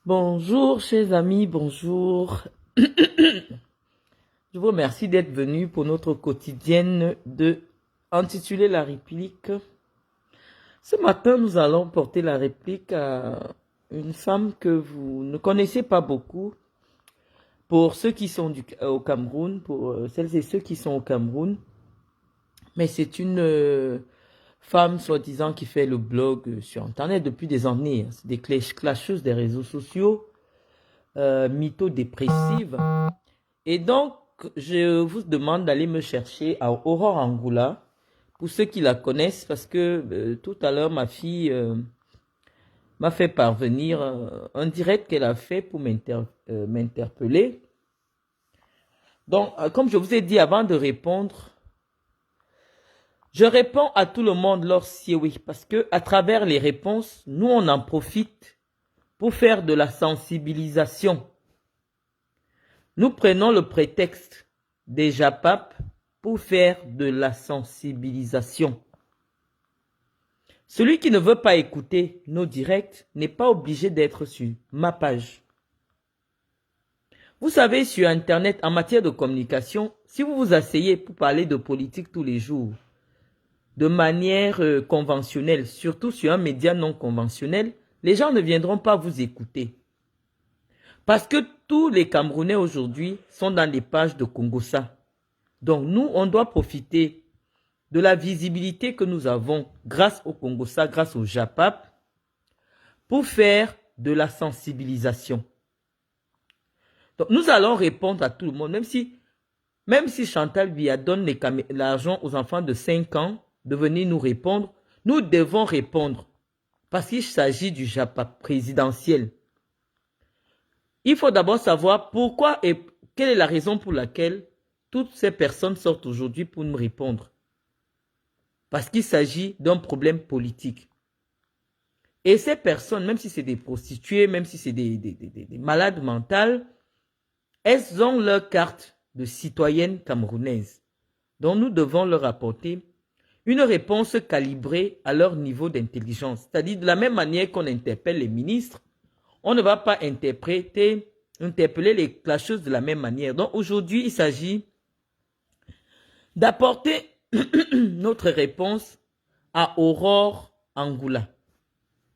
Bonjour, chers amis, bonjour. Je vous remercie d'être venus pour notre quotidienne intitulée La réplique. Ce matin, nous allons porter la réplique à une femme que vous ne connaissez pas beaucoup. Pour ceux qui sont au Cameroun, pour celles et ceux qui sont au Cameroun. Mais c'est une femme, soi-disant, qui fait le blog sur Internet depuis des années. C'est des clasheuses des réseaux sociaux, mytho-dépressive. Et donc, je vous demande d'aller me chercher à Aurore Angoula, pour ceux qui la connaissent, parce que tout à l'heure, ma fille m'a fait parvenir un direct qu'elle a fait pour m'interpeller. Donc, comme je vous ai dit avant de répondre, je réponds à tout le monde lorsque oui, parce que à travers les réponses, nous, on en profite pour faire de la sensibilisation. Nous prenons le prétexte des JAPAP pour faire de la sensibilisation. Celui qui ne veut pas écouter nos directs n'est pas obligé d'être sur ma page. Vous savez, sur Internet, en matière de communication, si vous vous asseyez pour parler de politique tous les jours, de manière conventionnelle, surtout sur un média non conventionnel, les gens ne viendront pas vous écouter. Parce que tous les Camerounais aujourd'hui sont dans les pages de Congossa. Donc nous, on doit profiter de la visibilité que nous avons grâce au Congossa, grâce au JAPAP, pour faire de la sensibilisation. Donc nous allons répondre à tout le monde, même si Chantal Biya donne l'argent aux enfants de 5 ans de venir nous répondre, nous devons répondre parce qu'il s'agit du JAPAP présidentiel. Il faut d'abord savoir pourquoi et quelle est la raison pour laquelle toutes ces personnes sortent aujourd'hui pour nous répondre. Parce qu'il s'agit d'un problème politique. Et ces personnes, même si c'est des prostituées, même si c'est des malades mentales, elles ont leur carte de citoyenne camerounaise. Donc nous devons leur apporter une réponse calibrée à leur niveau d'intelligence. C'est-à-dire de la même manière qu'on interpelle les ministres, on ne va pas interpeller les clasheuses de la même manière. Donc aujourd'hui, il s'agit d'apporter notre réponse à Aurore Angoula.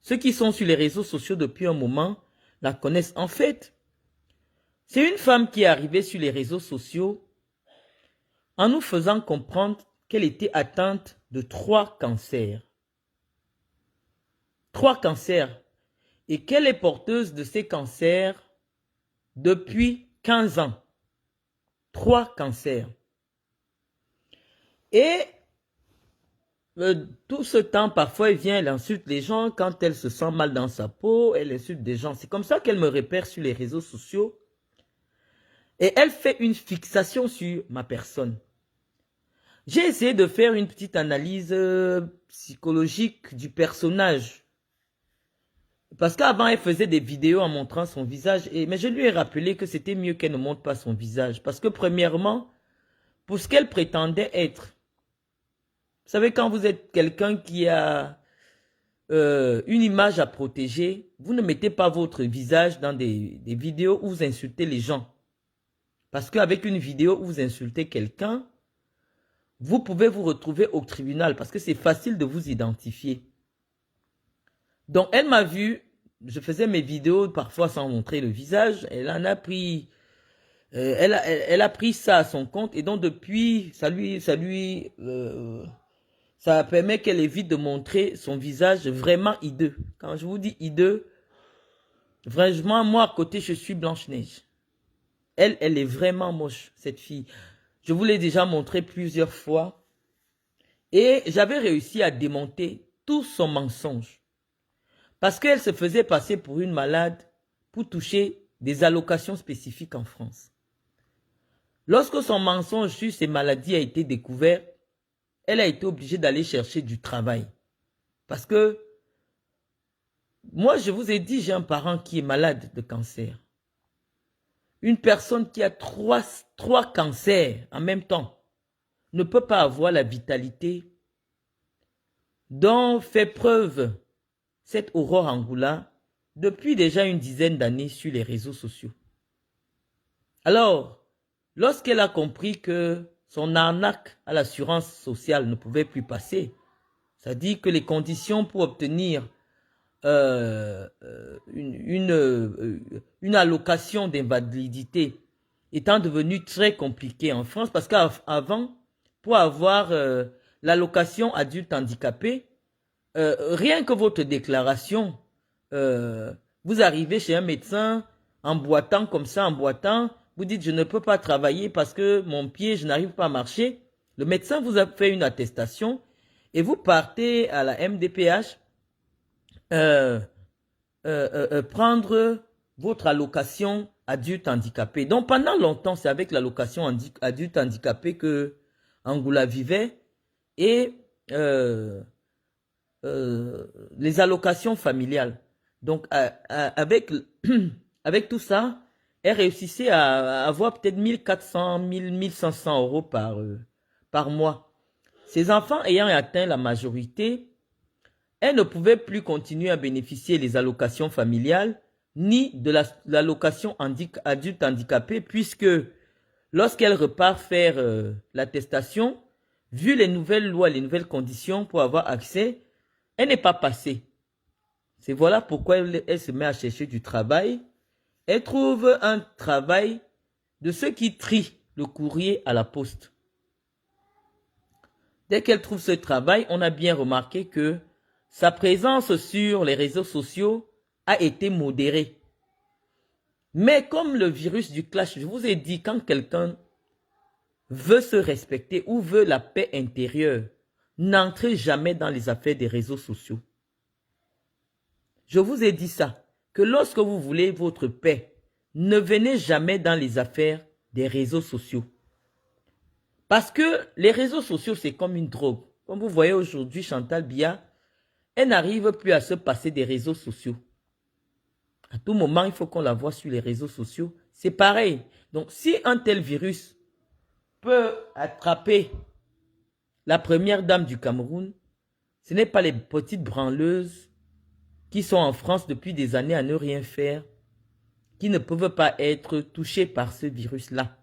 Ceux qui sont sur les réseaux sociaux depuis un moment la connaissent. En fait, c'est une femme qui est arrivée sur les réseaux sociaux en nous faisant comprendre qu'elle était atteinte de 3 cancers. 3 cancers. Et qu'elle est porteuse de ces cancers depuis 15 ans. 3 cancers. Et tout ce temps, parfois, elle vient, elle insulte les gens. Quand elle se sent mal dans sa peau, elle insulte des gens. C'est comme ça qu'elle me repère sur les réseaux sociaux. Et elle fait une fixation sur ma personne. J'ai essayé de faire une petite analyse psychologique du personnage. Parce qu'avant, elle faisait des vidéos en montrant son visage. Mais je lui ai rappelé que c'était mieux qu'elle ne montre pas son visage. Parce que premièrement, pour ce qu'elle prétendait être, vous savez, quand vous êtes quelqu'un qui a une image à protéger, vous ne mettez pas votre visage dans des vidéos où vous insultez les gens. Parce qu'avec une vidéo où vous insultez quelqu'un, vous pouvez vous retrouver au tribunal parce que c'est facile de vous identifier. Donc, elle m'a vu, je faisais mes vidéos parfois sans montrer le visage. Elle en a pris, elle a pris ça à son compte et donc depuis, ça permet qu'elle évite de montrer son visage vraiment hideux. Quand je vous dis hideux, vraiment, moi à côté, je suis Blanche-Neige. Elle est vraiment moche, cette fille. Je vous l'ai déjà montré plusieurs fois. Et j'avais réussi à démonter tout son mensonge. Parce qu'elle se faisait passer pour une malade pour toucher des allocations spécifiques en France. Lorsque son mensonge sur ces maladies a été découvert, elle a été obligée d'aller chercher du travail. Parce que moi, je vous ai dit, j'ai un parent qui est malade de cancer. Une personne qui a trois cancers en même temps ne peut pas avoir la vitalité dont fait preuve cette Aurore Angoula depuis déjà une dizaine d'années sur les réseaux sociaux. Alors, lorsqu'elle a compris que son arnaque à l'assurance sociale ne pouvait plus passer, ça dit que les conditions pour obtenir une allocation d'invalidité étant devenues très compliquées en France, parce qu'avant, pour avoir l'allocation adulte handicapé, rien que votre déclaration, vous arrivez chez un médecin en boitant comme ça, en boitant, vous dites je ne peux pas travailler parce que mon pied, je n'arrive pas à marcher. Le médecin vous a fait une attestation et vous partez à la MDPH prendre votre allocation adulte handicapé. Donc pendant longtemps, c'est avec l'allocation adulte handicapé que Angoula vivait et les allocations familiales. Donc avec tout ça, elle réussissait à avoir peut-être 1400, 1000, 1500 euros par mois. Ses enfants ayant atteint la majorité, elle ne pouvait plus continuer à bénéficier des allocations familiales ni de l'allocation adulte handicapé, puisque lorsqu'elle repart faire l'attestation, vu les nouvelles lois, les nouvelles conditions pour avoir accès, elle n'est pas passée. C'est voilà pourquoi elle se met à chercher du travail. Elle trouve un travail de ceux qui trient le courrier à la poste. Dès qu'elle trouve ce travail, on a bien remarqué que sa présence sur les réseaux sociaux a été modérée. Mais comme le virus du clash, je vous ai dit, quand quelqu'un veut se respecter ou veut la paix intérieure, n'entrez jamais dans les affaires des réseaux sociaux. Je vous ai dit ça, que lorsque vous voulez votre paix, ne venez jamais dans les affaires des réseaux sociaux. Parce que les réseaux sociaux, c'est comme une drogue. Comme vous voyez aujourd'hui, Chantal Biya, elle n'arrive plus à se passer des réseaux sociaux. À tout moment, il faut qu'on la voie sur les réseaux sociaux. C'est pareil. Donc, si un tel virus peut attraper la première dame du Cameroun, ce n'est pas les petites branleuses qui sont en France depuis des années à ne rien faire, qui ne peuvent pas être touchées par ce virus-là.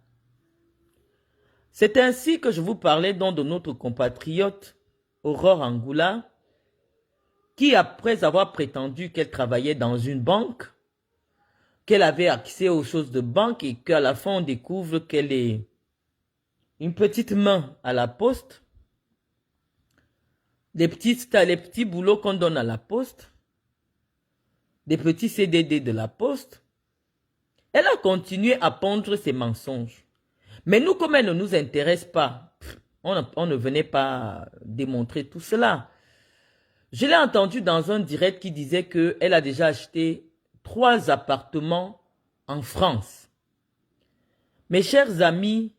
C'est ainsi que je vous parlais donc de notre compatriote Aurore Angoula, qui après avoir prétendu qu'elle travaillait dans une banque, qu'elle avait accès aux choses de banque et qu'à la fin on découvre qu'elle est une petite main à la poste, les petits boulots qu'on donne à la poste, des petits CDD de la poste, elle a continué à pondre ses mensonges. Mais nous, comme elle ne nous intéresse pas, on ne venait pas démontrer tout cela. Je l'ai entendu dans un direct qui disait qu'elle a déjà acheté 3 appartements en France. Mes chers amis,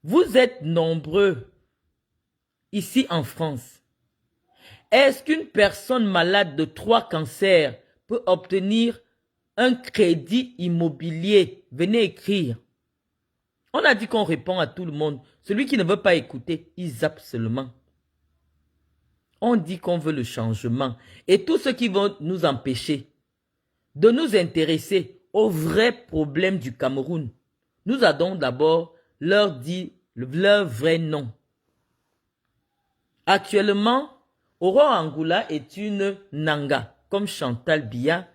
vous êtes nombreux ici en France. Est-ce qu'une personne malade de 3 cancers peut obtenir un crédit immobilier? Venez écrire. On a dit qu'on répond à tout le monde. Celui qui ne veut pas écouter, il zappe seulement. On dit qu'on veut le changement. Et tous ceux qui vont nous empêcher de nous intéresser aux vrais problèmes du Cameroun, nous allons d'abord leur dire leur vrai nom. Actuellement, Aurore Angoula est une Nanga, comme Chantal Biya.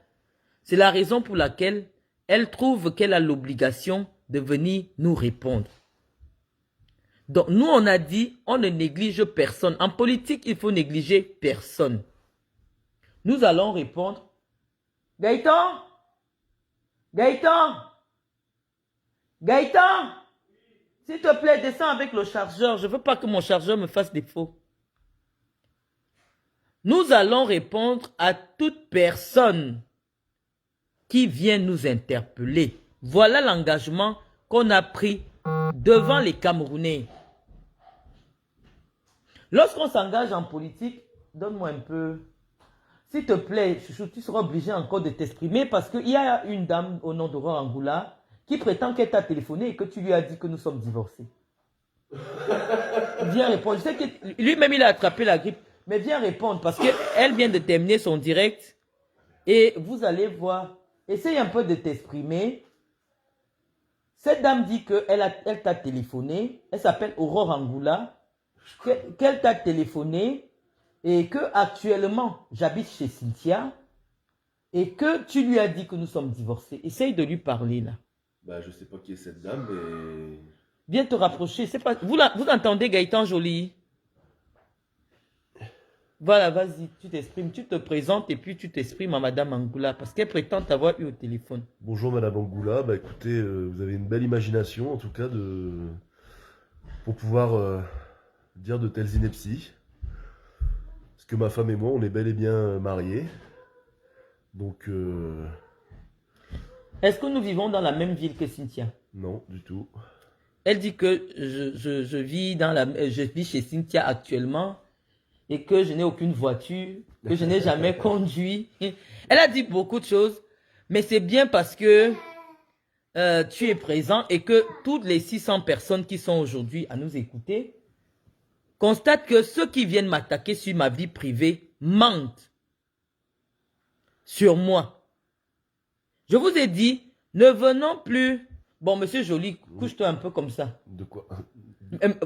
C'est la raison pour laquelle elle trouve qu'elle a l'obligation de venir nous répondre. Donc, nous, on a dit, on ne néglige personne. En politique, il faut négliger personne. Nous allons répondre. Gaëtan? Gaëtan? Gaëtan? S'il te plaît, descends avec le chargeur. Je ne veux pas que mon chargeur me fasse défaut. Nous allons répondre à toute personne qui vient nous interpeller. Voilà l'engagement qu'on a pris devant les Camerounais. Lorsqu'on s'engage en politique, donne-moi un peu. S'il te plaît, chouchou, tu seras obligé encore de t'exprimer parce qu'il y a une dame au nom d'Aurore Angoula qui prétend qu'elle t'a téléphoné et que tu lui as dit que nous sommes divorcés. Viens répondre. Je sais que lui-même il a attrapé la grippe, mais viens répondre parce qu'elle vient de terminer son direct Et vous allez voir, essaye un peu de t'exprimer. Cette dame dit qu'elle t'a téléphoné, elle s'appelle Aurore Angoula, qu'elle t'a téléphoné et que actuellement j'habite chez Cynthia et que tu lui as dit que nous sommes divorcés. Essaye de lui parler là. Bah, je sais pas qui est cette dame, mais... Viens te rapprocher. C'est pas... vous entendez Gaëtan Joly? Voilà, vas-y, tu t'exprimes, tu te présentes et puis tu t'exprimes à Madame Angoula parce qu'elle prétend t'avoir eu au téléphone. Bonjour Madame Angoula, bah écoutez, vous avez une belle imagination en tout cas pour pouvoir dire de telles inepties. Parce que ma femme et moi, on est bel et bien mariés. Donc, Est-ce que nous vivons dans la même ville que Cynthia? non, du tout. Elle dit que je vis chez Cynthia actuellement et que je n'ai aucune voiture, que je n'ai jamais conduit. Elle a dit beaucoup de choses, mais c'est bien parce que tu es présent et que toutes les 600 personnes qui sont aujourd'hui à nous écouter constatent que ceux qui viennent m'attaquer sur ma vie privée mentent sur moi. Je vous ai dit, ne venons plus... Bon, monsieur Joly, couche-toi un peu comme ça. De quoi?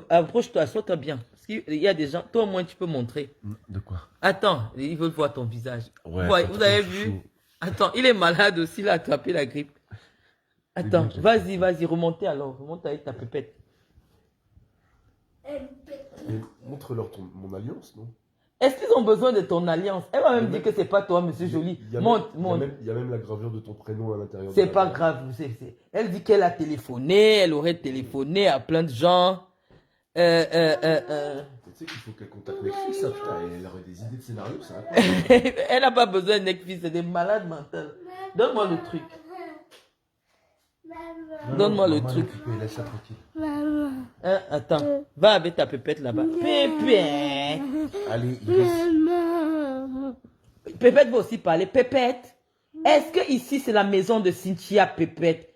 Approche-toi, sois-toi bien. Parce qu'il y a des gens, toi au moins tu peux montrer. De quoi? Attends, ils veulent voir ton visage. Ouais, Vous avez vu? Attends, il est malade aussi, il a attrapé la grippe. Attends, vas-y, remontez alors. Remonte avec ta pépette. Mais montre-leur mon alliance, non? Est-ce qu'ils ont besoin de ton alliance? Elle va même dire que c'est pas toi, monsieur Joly. Monte. Il y a même la gravure de ton prénom à l'intérieur. C'est pas grave. Elle dit qu'elle a téléphoné, elle aurait téléphoné à plein de gens. Tu sais qu'il faut qu'elle contacte Netflix, hein, putain, elle aurait des idées de scénario, c'est incroyable. Elle n'a pas besoin de Netflix, c'est des malades mentales. Donne-moi le truc. Donne-moi le truc. Laisse ça tranquille. Attends, va avec ta pépette là-bas. Pépette. Allez, Iris. Pépette va aussi parler. Pépette, est-ce que ici c'est la maison de Cynthia, Pépette?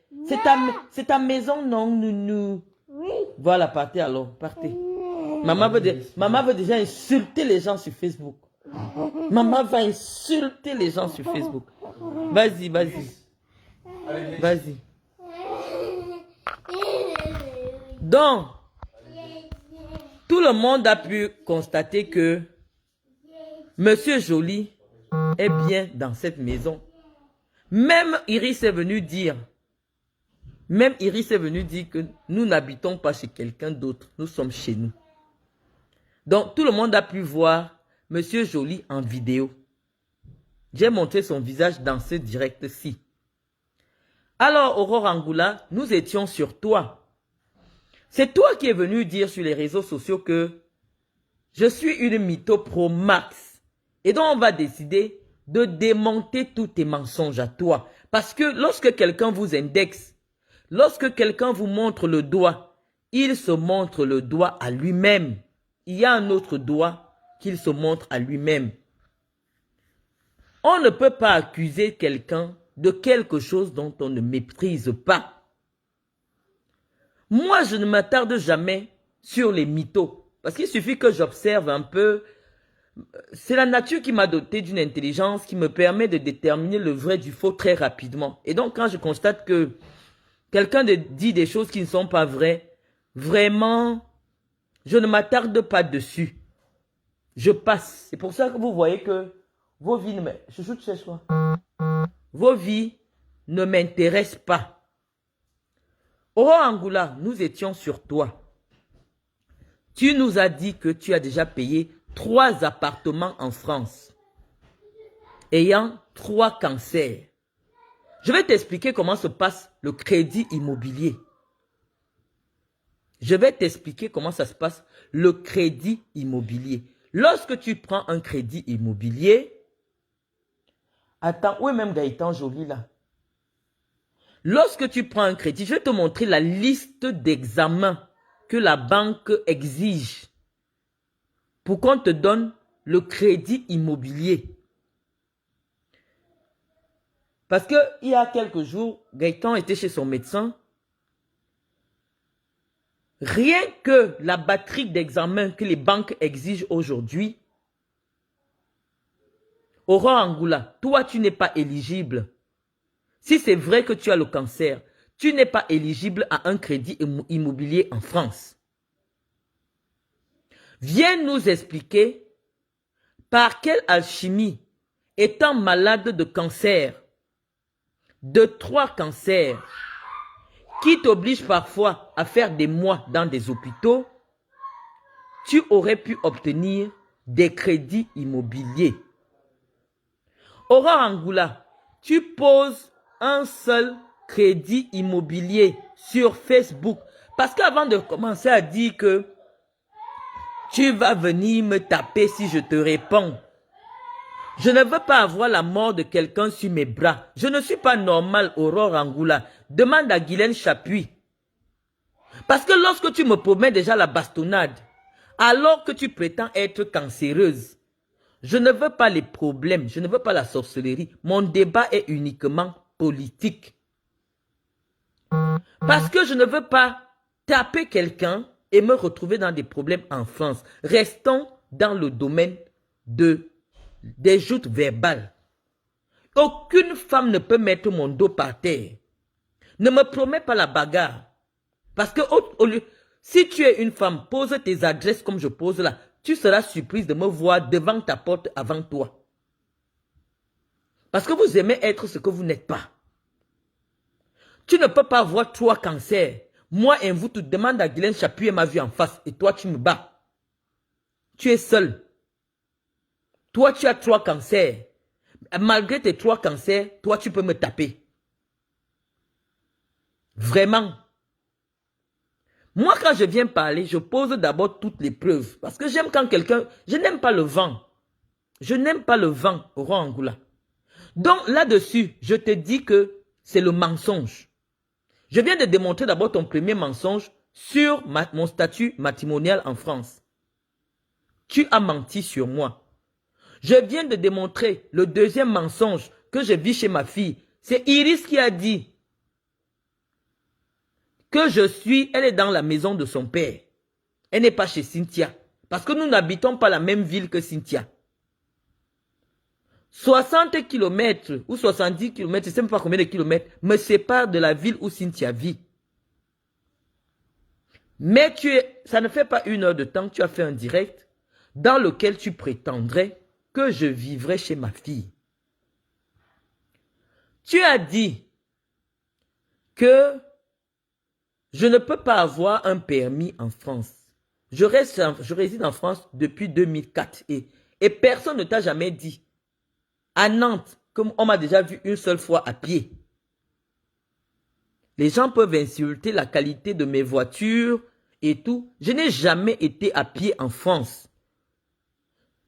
C'est ta maison, non, nounou? Oui. Voilà, partez alors, partez. Maman veut déjà insulter les gens sur Facebook. Maman va insulter les gens sur Facebook. Vas-y. Vas-y. Donc, tout le monde a pu constater que Monsieur Joly est bien dans cette maison. Même Iris est venu dire que nous n'habitons pas chez quelqu'un d'autre. Nous sommes chez nous. Donc, tout le monde a pu voir Monsieur Joly en vidéo. J'ai montré son visage dans ce direct-ci. Alors, Aurore Angoula, nous étions sur toi. C'est toi qui es venu dire sur les réseaux sociaux que je suis une mytho pro max. Et donc, on va décider de démonter tous tes mensonges à toi. Parce que lorsque quelqu'un vous indexe, lorsque quelqu'un vous montre le doigt, il se montre le doigt à lui-même. Il y a un autre doigt qu'il se montre à lui-même. On ne peut pas accuser quelqu'un de quelque chose dont on ne maîtrise pas. Moi, je ne m'attarde jamais sur les mythos. Parce qu'il suffit que j'observe un peu. C'est la nature qui m'a doté d'une intelligence qui me permet de déterminer le vrai du faux très rapidement. Et donc, quand je constate que quelqu'un dit des choses qui ne sont pas vraies, vraiment, je ne m'attarde pas dessus. Je passe. C'est pour ça que vous voyez que vos vies vos vies ne m'intéressent pas. Aurore Angoula, nous étions sur toi. Tu nous as dit que tu as déjà payé 3 appartements en France, ayant 3 cancers. Je vais t'expliquer comment se passe le crédit immobilier. Je vais t'expliquer comment ça se passe le crédit immobilier. Lorsque tu prends un crédit immobilier, attends, où est même Gaëtan Joly là? Lorsque tu prends un crédit, je vais te montrer la liste d'examens que la banque exige pour qu'on te donne le crédit immobilier. Parce que il y a quelques jours, Gaëtan était chez son médecin. Rien que la batterie d'examens que les banques exigent aujourd'hui, Aurore Angoula, toi, tu n'es pas éligible. Si c'est vrai que tu as le cancer, tu n'es pas éligible à un crédit immobilier en France. Viens nous expliquer par quelle alchimie, étant malade de cancer, de 3 cancers, qui t'oblige parfois à faire des mois dans des hôpitaux, tu aurais pu obtenir des crédits immobiliers. Aurore Angoula, tu poses un seul crédit immobilier sur Facebook. Parce qu'avant de commencer à dire que tu vas venir me taper si je te réponds, je ne veux pas avoir la mort de quelqu'un sur mes bras. Je ne suis pas normal, Aurore Angoula. Demande à Guylaine Chapuis. Parce que lorsque tu me promets déjà la bastonnade, alors que tu prétends être cancéreuse, je ne veux pas les problèmes, je ne veux pas la sorcellerie. Mon débat est uniquement politique. Parce que je ne veux pas taper quelqu'un et me retrouver dans des problèmes en France. Restons dans le domaine des joutes verbales. Aucune femme ne peut mettre mon dos par terre. Ne me promets pas la bagarre. Parce que si tu es une femme, pose tes adresses comme je pose là. Tu seras surprise de me voir devant ta porte avant toi. Parce que vous aimez être ce que vous n'êtes pas. Tu ne peux pas avoir 3 cancers. Moi, un vous te demande à Guylaine Chapuis et ma vue en face. Et toi, tu me bats. Tu es seul. Toi, tu as 3 cancers. Malgré tes 3 cancers, toi, tu peux me taper. Vraiment. Moi, quand je viens parler, je pose d'abord toutes les preuves. Parce que j'aime quand quelqu'un... Je n'aime pas le vent. Je n'aime pas le vent, Aurore Angoula. Donc, là-dessus, je te dis que c'est le mensonge. Je viens de démontrer d'abord ton premier mensonge sur mon statut matrimonial en France. Tu as menti sur moi. Je viens de démontrer le deuxième mensonge que je vis chez ma fille. C'est Iris qui a dit que elle est dans la maison de son père. Elle n'est pas chez Cynthia. Parce que nous n'habitons pas la même ville que Cynthia. 60 km ou 70 km, je ne sais pas combien de kilomètres, me séparent de la ville où Cynthia vit. Mais ça ne fait pas 1 heure de temps que tu as fait un direct dans lequel tu prétendrais que je vivrais chez ma fille. Tu as dit que je ne peux pas avoir un permis en France. Je réside en France depuis 2004 et personne ne t'a jamais dit à Nantes, comme on m'a déjà vu une seule fois à pied. Les gens peuvent insulter la qualité de mes voitures et tout. Je n'ai jamais été à pied en France.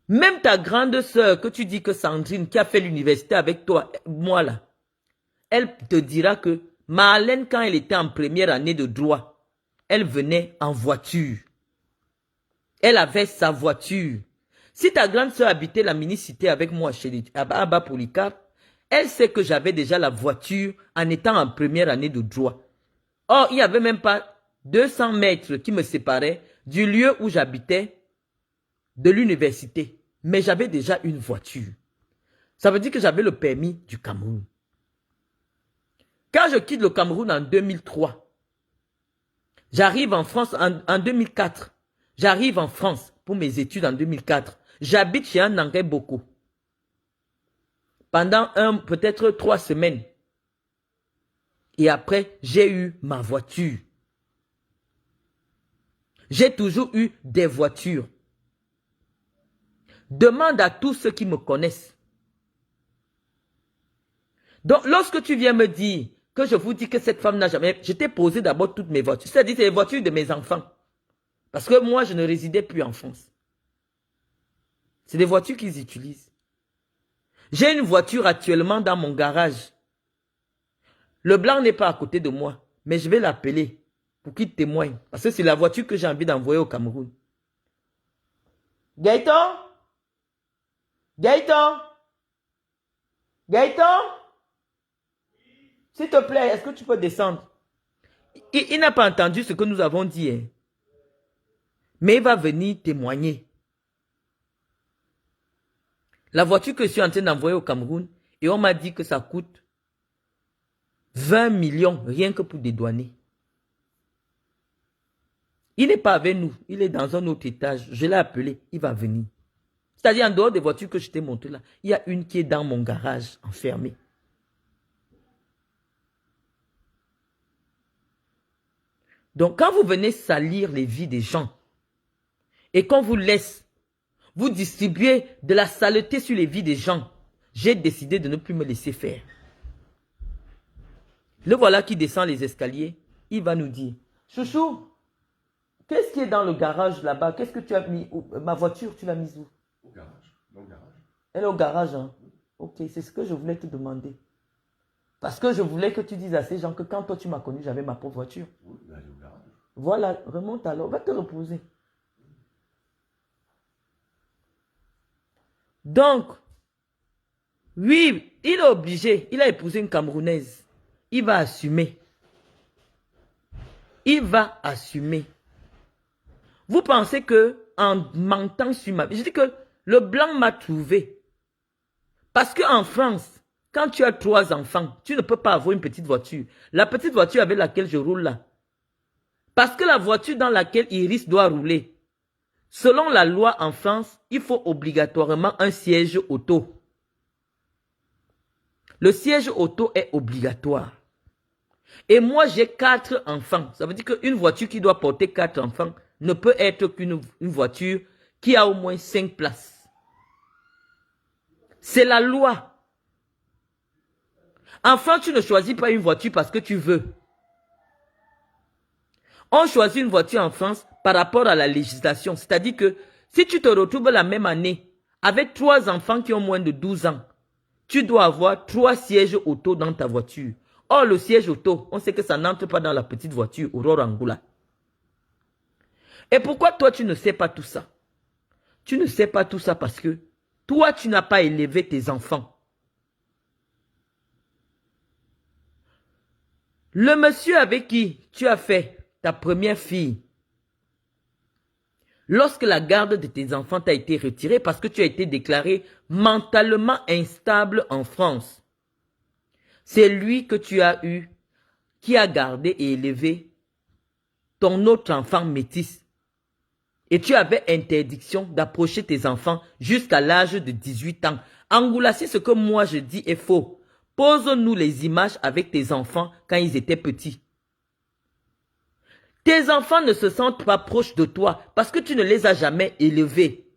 Même ta grande sœur, que tu dis que Sandrine, qui a fait l'université avec toi, moi là, elle te dira que Marlène, quand elle était en première année de droit, elle venait en voiture. Elle avait sa voiture. Si ta grande sœur habitait la mini-cité avec moi à Bas-Polycarpe, elle sait que j'avais déjà la voiture en étant en première année de droit. Or, il n'y avait même pas 200 mètres qui me séparaient du lieu où j'habitais de l'université. Mais j'avais déjà une voiture. Ça veut dire que j'avais le permis du Cameroun. Quand je quitte le Cameroun en 2003, j'arrive en France en 2004. J'arrive en France pour mes études en 2004. J'habite chez un Anglais beaucoup. Pendant peut-être 3 semaines. Et après, j'ai eu ma voiture. J'ai toujours eu des voitures. Demande à tous ceux qui me connaissent. Donc, lorsque tu viens me dire que je vous dis que cette femme n'a jamais... Je t'ai posé d'abord toutes mes voitures. C'est-à-dire, c'est les voitures de mes enfants. Parce que moi, je ne résidais plus en France. C'est des voitures qu'ils utilisent. J'ai une voiture actuellement dans mon garage. Le blanc n'est pas à côté de moi, mais je vais l'appeler pour qu'il témoigne. Parce que c'est la voiture que j'ai envie d'envoyer au Cameroun. Gaëtan? Gaëtan? Gaëtan? S'il te plaît, est-ce que tu peux descendre? Il n'a pas entendu ce que nous avons dit. Hein. Mais il va venir témoigner. La voiture que je suis en train d'envoyer au Cameroun, et on m'a dit que ça coûte 20 millions rien que pour dédouaner. Il n'est pas avec nous, il est dans un autre étage. Je l'ai appelé, il va venir. C'est-à-dire en dehors des voitures que je t'ai montrées là, il y a une qui est dans mon garage, enfermée. Donc quand vous venez salir les vies des gens, et qu'on vous laisse, vous distribuer de la saleté sur les vies des gens, j'ai décidé de ne plus me laisser faire. Le voilà qui descend les escaliers, il va nous dire, chouchou, qu'est-ce qui est dans le garage là-bas? Qu'est-ce que tu as mis? Ma voiture, tu l'as mise où? Au garage. Dans le garage. Elle est au garage, hein? Ok, c'est ce que je voulais te demander. Parce que je voulais que tu dises à ces gens que quand toi tu m'as connu, j'avais ma propre voiture. Oui, elle est au garage. Voilà, remonte alors, va te reposer. Donc, oui, il est obligé, il a épousé une Camerounaise. Il va assumer. Il va assumer. Vous pensez que en mentant sur ma vie, je dis que le blanc m'a trouvé. Parce qu'en France, quand tu as 3 enfants, tu ne peux pas avoir une petite voiture. La petite voiture avec laquelle je roule là. Parce que la voiture dans laquelle Iris doit rouler, selon la loi en France, il faut obligatoirement un siège auto. Le siège auto est obligatoire. Et moi, j'ai 4 enfants. Ça veut dire qu'une voiture qui doit porter 4 enfants ne peut être qu'une voiture qui a au moins 5 places. C'est la loi. Enfant, tu ne choisis pas une voiture parce que tu veux. On choisit une voiture en France par rapport à la législation. C'est-à-dire que si tu te retrouves la même année avec 3 enfants qui ont moins de 12 ans, tu dois avoir 3 sièges auto dans ta voiture. Or, le siège auto, on sait que ça n'entre pas dans la petite voiture Aurore Angoula. Et pourquoi toi, tu ne sais pas tout ça? Tu ne sais pas tout ça parce que toi, tu n'as pas élevé tes enfants. Le monsieur avec qui tu as fait ta première fille, lorsque la garde de tes enfants t'a été retirée parce que tu as été déclaré mentalement instable en France, c'est lui que tu as eu, qui a gardé et élevé ton autre enfant métis. Et tu avais interdiction d'approcher tes enfants jusqu'à l'âge de 18 ans. Angoula, si ce que moi je dis est faux, pose-nous les images avec tes enfants quand ils étaient petits. Tes enfants ne se sentent pas proches de toi parce que tu ne les as jamais élevés.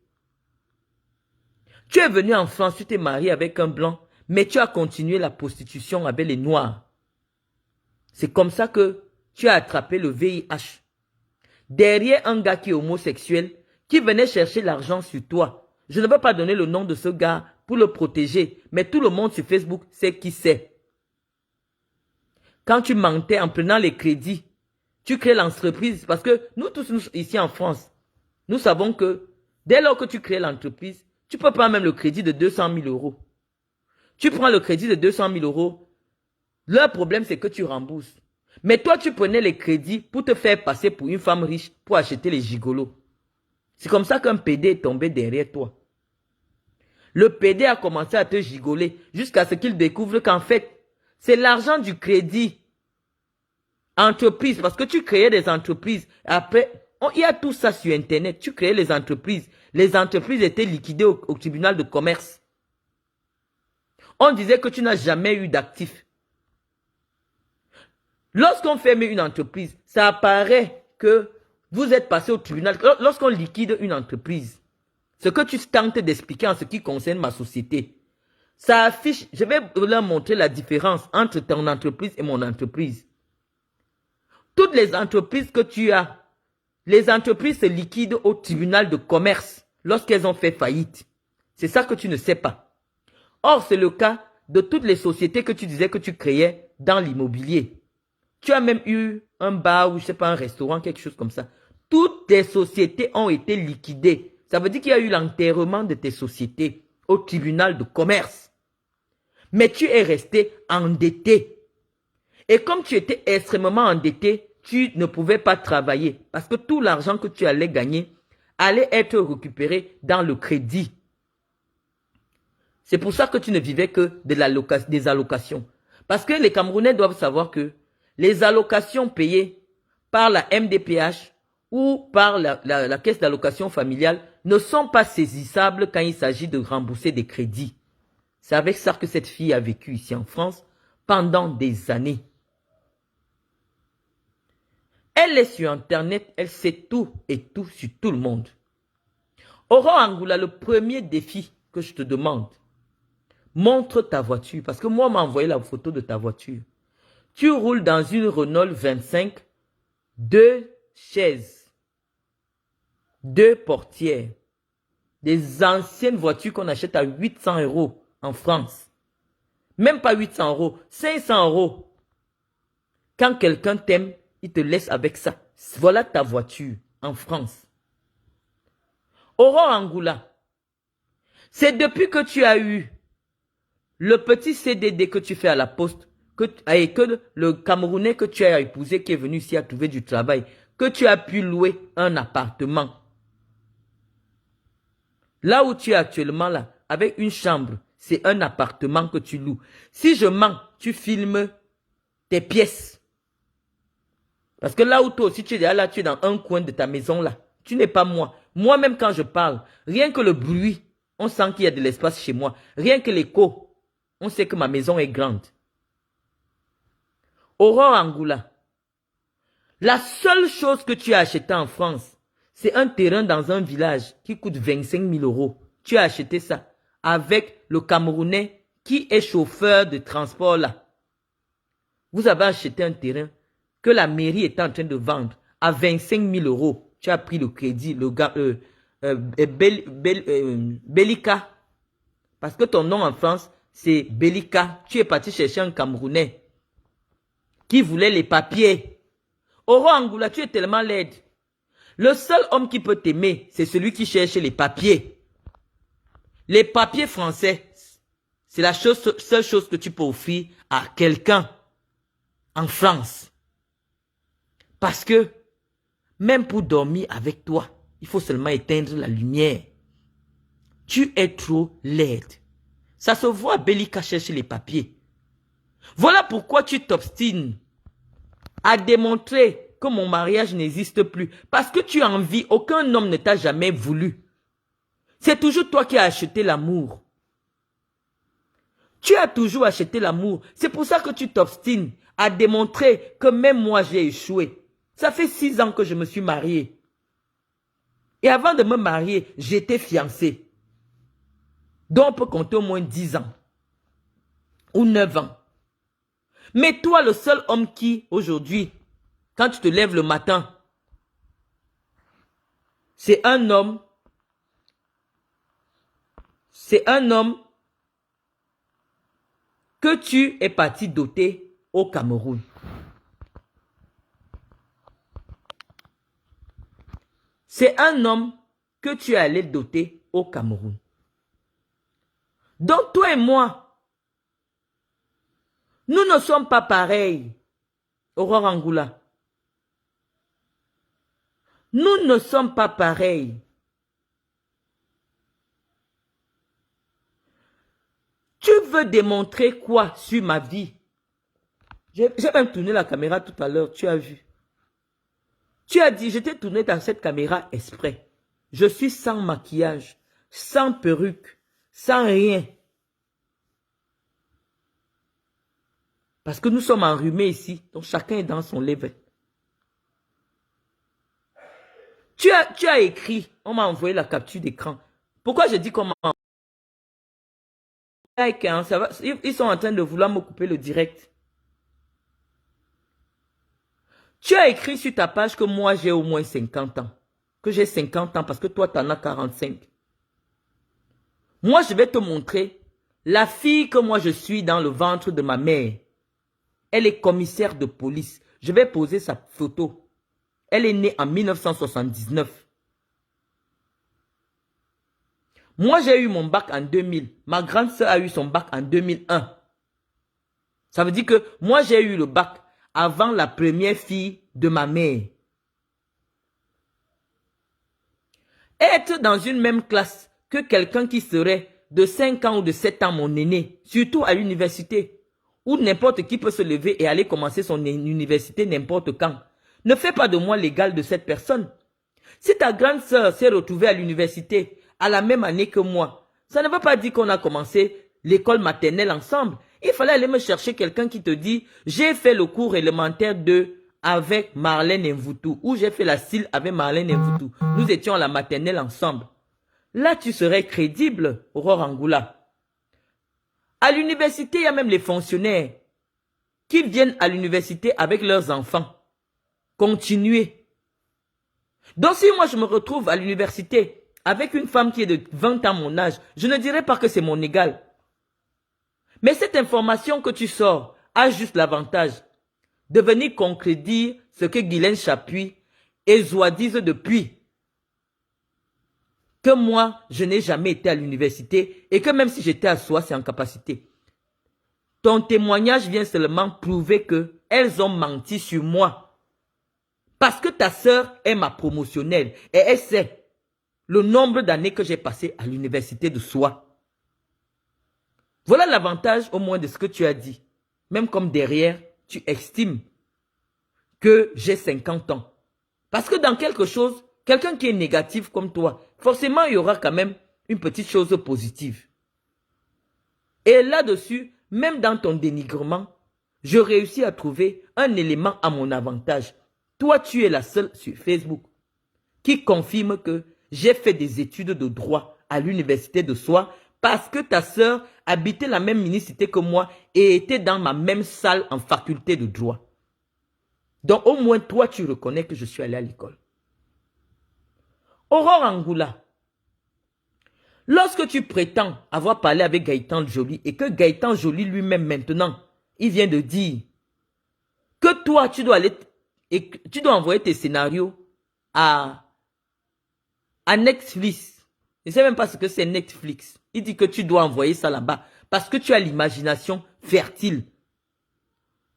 Tu es venu en France, tu t'es marié avec un blanc, mais tu as continué la prostitution avec les noirs. C'est comme ça que tu as attrapé le VIH. Derrière un gars qui est homosexuel, qui venait chercher l'argent sur toi. Je ne veux pas donner le nom de ce gars pour le protéger, mais tout le monde sur Facebook sait qui c'est. Quand tu mentais en prenant les crédits, tu crées l'entreprise, parce que nous tous ici en France, nous savons que dès lors que tu crées l'entreprise, tu peux prendre même le crédit de 200 000 euros. Tu prends le crédit de 200 000 euros, leur problème c'est que tu rembourses. Mais toi, tu prenais les crédits pour te faire passer pour une femme riche pour acheter les gigolos. C'est comme ça qu'un PD est tombé derrière toi. Le PD a commencé à te gigoler jusqu'à ce qu'il découvre qu'en fait, c'est l'argent du crédit. Entreprise, parce que tu créais des entreprises. Après, il y a tout ça sur Internet. Tu créais les entreprises. Les entreprises étaient liquidées au tribunal de commerce. On disait que tu n'as jamais eu d'actifs. Lorsqu'on ferme une entreprise, ça apparaît que vous êtes passé au tribunal. Lorsqu'on liquide une entreprise, ce que tu tentes d'expliquer en ce qui concerne ma société, ça affiche, je vais leur montrer la différence entre ton entreprise et mon entreprise. Toutes les entreprises que tu as, les entreprises se liquident au tribunal de commerce lorsqu'elles ont fait faillite. C'est ça que tu ne sais pas. Or, c'est le cas de toutes les sociétés que tu disais que tu créais dans l'immobilier. Tu as même eu un bar ou je sais pas, un restaurant, quelque chose comme ça. Toutes tes sociétés ont été liquidées. Ça veut dire qu'il y a eu l'enterrement de tes sociétés au tribunal de commerce. Mais tu es resté endetté. Et comme tu étais extrêmement endetté, tu ne pouvais pas travailler. Parce que tout l'argent que tu allais gagner allait être récupéré dans le crédit. C'est pour ça que tu ne vivais que des allocations. Parce que les Camerounais doivent savoir que les allocations payées par la MDPH ou par la caisse d'allocation familiale ne sont pas saisissables quand il s'agit de rembourser des crédits. C'est avec ça que cette fille a vécu ici en France pendant des années. Elle est sur Internet, elle sait tout et tout sur tout le monde. Aurore Angoula, le premier défi que je te demande, montre ta voiture. Parce que moi, on m'a envoyé la photo de ta voiture. Tu roules dans une Renault 25, 2 chaises, 2 portières. Des anciennes voitures qu'on achète à 800 € en France. Même pas 800 €, 500 €. Quand quelqu'un t'aime, il te laisse avec ça. Voilà ta voiture en France. Aurore Angoula, c'est depuis que tu as eu le petit CDD que tu fais à la poste, que le Camerounais que tu as épousé, qui est venu ici à trouver du travail, que tu as pu louer un appartement. Là où tu es actuellement, là, avec une chambre, c'est un appartement que tu loues. Si je mens, tu filmes tes pièces. Parce que là où toi aussi tu es là, tu es dans un coin de ta maison là. Tu n'es pas moi. Moi-même quand je parle, rien que le bruit, on sent qu'il y a de l'espace chez moi. Rien que l'écho, on sait que ma maison est grande. Aurore Angoula, la seule chose que tu as acheté en France, c'est un terrain dans un village qui coûte 25 000 €. Tu as acheté ça avec le Camerounais qui est chauffeur de transport là. Vous avez acheté un terrain que la mairie est en train de vendre à 25 000 €. Tu as pris le crédit, le gars, Belika. Parce que ton nom en France, c'est Belika. Tu es parti chercher un Camerounais qui voulait les papiers. Aurore Angoula, tu es tellement laide. Le seul homme qui peut t'aimer, c'est celui qui cherche les papiers. Les papiers français, c'est la seule chose que tu peux offrir à quelqu'un en France. Parce que, même pour dormir avec toi, il faut seulement éteindre la lumière. Tu es trop laide. Ça se voit, Belika cherche les papiers. Voilà pourquoi tu t'obstines à démontrer que mon mariage n'existe plus. Parce que tu as envie, aucun homme ne t'a jamais voulu. C'est toujours toi qui as acheté l'amour. Tu as toujours acheté l'amour. C'est pour ça que tu t'obstines à démontrer que même moi j'ai échoué. Ça fait 6 ans que je me suis mariée. Et avant de me marier, j'étais fiancée. Donc on peut compter au moins 10 ans. Ou 9 ans. Mais toi, le seul homme qui, aujourd'hui, quand tu te lèves le matin, c'est un homme que tu es parti doter au Cameroun. C'est un homme que tu es allé doter au Cameroun. Donc toi et moi, nous ne sommes pas pareils, Aurore Angoula. Nous ne sommes pas pareils. Tu veux démontrer quoi sur ma vie? J'ai même tourné la caméra tout à l'heure, tu as vu. Tu as dit, je t'ai tourné dans cette caméra exprès. Je suis sans maquillage, sans perruque, sans rien. Parce que nous sommes enrhumés ici, donc chacun est dans son level. Tu as écrit, on m'a envoyé la capture d'écran. Pourquoi je dis qu'on m'a envoyé? Ils sont en train de vouloir me couper le direct. Tu as écrit sur ta page que moi j'ai au moins 50 ans. Que j'ai 50 ans parce que toi tu en as 45. Moi je vais te montrer la fille que moi je suis dans le ventre de ma mère. Elle est commissaire de police. Je vais poser sa photo. Elle est née en 1979. Moi, j'ai eu mon bac en 2000. Ma grande sœur a eu son bac en 2001. Ça veut dire que moi, j'ai eu le bac avant la première fille de ma mère. Être dans une même classe que quelqu'un qui serait de 5 ans ou de 7 ans, mon aîné, surtout à l'université, où n'importe qui peut se lever et aller commencer son université n'importe quand. Ne fais pas de moi l'égal de cette personne. Si ta grande sœur s'est retrouvée à l'université à la même année que moi, ça ne veut pas dire qu'on a commencé l'école maternelle ensemble. Il fallait aller me chercher quelqu'un qui te dit « J'ai fait le cours élémentaire 2 avec Marlène Mvoutou » ou « J'ai fait la CIL avec Marlène Mvoutou. Nous étions à la maternelle ensemble. » Là, tu serais crédible, Aurore Angoula. À l'université, il y a même les fonctionnaires qui viennent à l'université avec leurs enfants. Continuez. Donc si moi je me retrouve à l'université avec une femme qui est de 20 ans mon âge, je ne dirais pas que c'est mon égal. Mais cette information que tu sors a juste l'avantage de venir concrétiser ce que Guylaine Chapuis et Zoa disent depuis. Que moi, je n'ai jamais été à l'université et que même si j'étais à Soie, c'est en capacité. Ton témoignage vient seulement prouver qu'elles ont menti sur moi. Parce que ta sœur est ma promotionnelle et elle sait le nombre d'années que j'ai passé à l'université de Soie. Voilà l'avantage au moins de ce que tu as dit. Même comme derrière, tu estimes que j'ai 50 ans. Parce que dans quelque chose, quelqu'un qui est négatif comme toi, forcément il y aura quand même une petite chose positive. Et là-dessus, même dans ton dénigrement, je réussis à trouver un élément à mon avantage. Toi, tu es la seule sur Facebook qui confirme que j'ai fait des études de droit à l'université de Soie parce que ta sœur habitait la même municipalité que moi et était dans ma même salle en faculté de droit. Donc au moins toi, tu reconnais que je suis allé à l'école. Aurore Angoula, lorsque tu prétends avoir parlé avec Gaëtan Joly et que Gaëtan Joly lui-même maintenant, il vient de dire que toi, tu dois aller et tu dois envoyer tes scénarios à Netflix. Je ne sais même pas ce que c'est Netflix. Il dit que tu dois envoyer ça là-bas parce que tu as l'imagination fertile.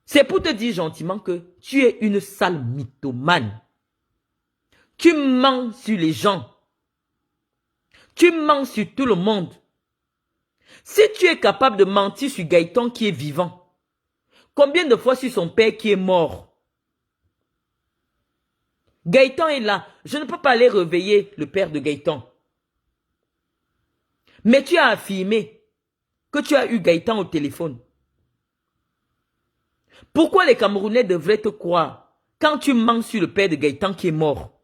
C'est pour te dire gentiment que tu es une sale mythomane. Tu mens sur les gens. Tu mens sur tout le monde. Si tu es capable de mentir sur Gaëtan qui est vivant, combien de fois sur son père qui est mort? Gaëtan est là. Je ne peux pas aller réveiller le père de Gaëtan. Mais tu as affirmé que tu as eu Gaëtan au téléphone. Pourquoi les Camerounais devraient te croire quand tu mens sur le père de Gaëtan qui est mort?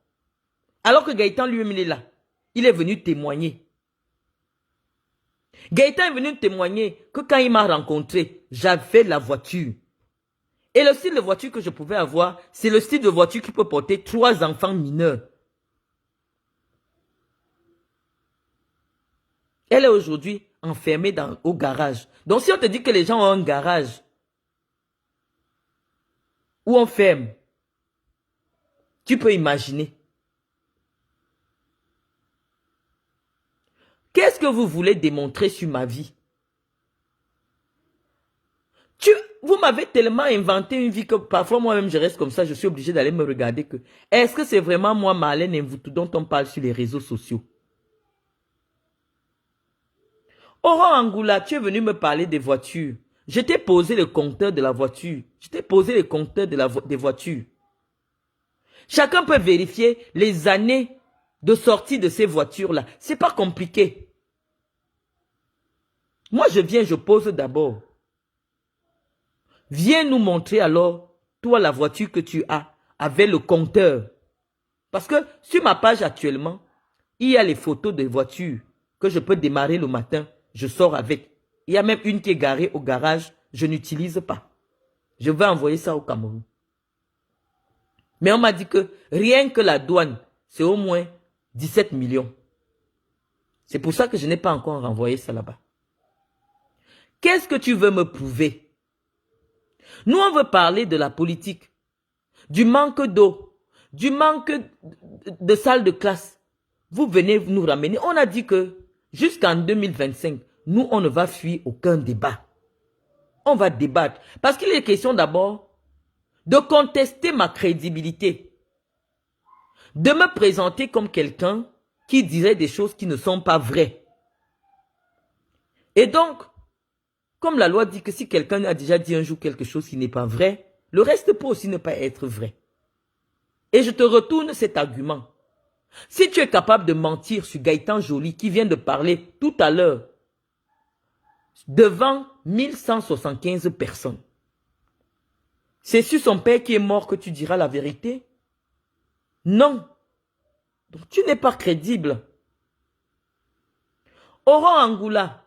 Alors que Gaëtan lui-même il est là. Il est venu témoigner. Gaëtan est venu témoigner que quand il m'a rencontré, j'avais la voiture. Et le style de voiture que je pouvais avoir, c'est le style de voiture qui peut porter 3 enfants mineurs. Elle est aujourd'hui enfermée au garage. Donc si on te dit que les gens ont un garage où on ferme, tu peux imaginer. Qu'est-ce que vous voulez démontrer sur ma vie? Vous m'avez tellement inventé une vie que parfois moi-même je reste comme ça, je suis obligé d'aller me regarder que est-ce que c'est vraiment moi Marlène Mvoutou dont on parle sur les réseaux sociaux? Aurore Angoula, tu es venu me parler des voitures. Je t'ai posé le compteur de la voiture. Je t'ai posé le compteur des voitures. Chacun peut vérifier les années de sortie de ces voitures-là. C'est pas compliqué. Moi, je viens, je pose d'abord. Viens nous montrer alors, toi, la voiture que tu as, avec le compteur. Parce que sur ma page actuellement, il y a les photos des voitures que je peux démarrer le matin. Je sors avec. Il y a même une qui est garée au garage. Je n'utilise pas. Je vais envoyer ça au Cameroun. Mais on m'a dit que rien que la douane, c'est au moins 17 millions. C'est pour ça que je n'ai pas encore renvoyé ça là-bas. Qu'est-ce que tu veux me prouver? Nous, on veut parler de la politique, du manque d'eau, du manque de salles de classe. Vous venez nous ramener. On a dit que jusqu'en 2025, nous, on ne va fuir aucun débat. On va débattre. Parce qu'il est question d'abord de contester ma crédibilité. De me présenter comme quelqu'un qui dirait des choses qui ne sont pas vraies. Et donc, comme la loi dit que si quelqu'un a déjà dit un jour quelque chose qui n'est pas vrai, le reste peut aussi ne pas être vrai. Et je te retourne cet argument. Si tu es capable de mentir sur Gaëtan Joly qui vient de parler tout à l'heure devant 1175 personnes, c'est sur son père qui est mort que tu diras la vérité? Non. Donc tu n'es pas crédible. Aurore Angoula,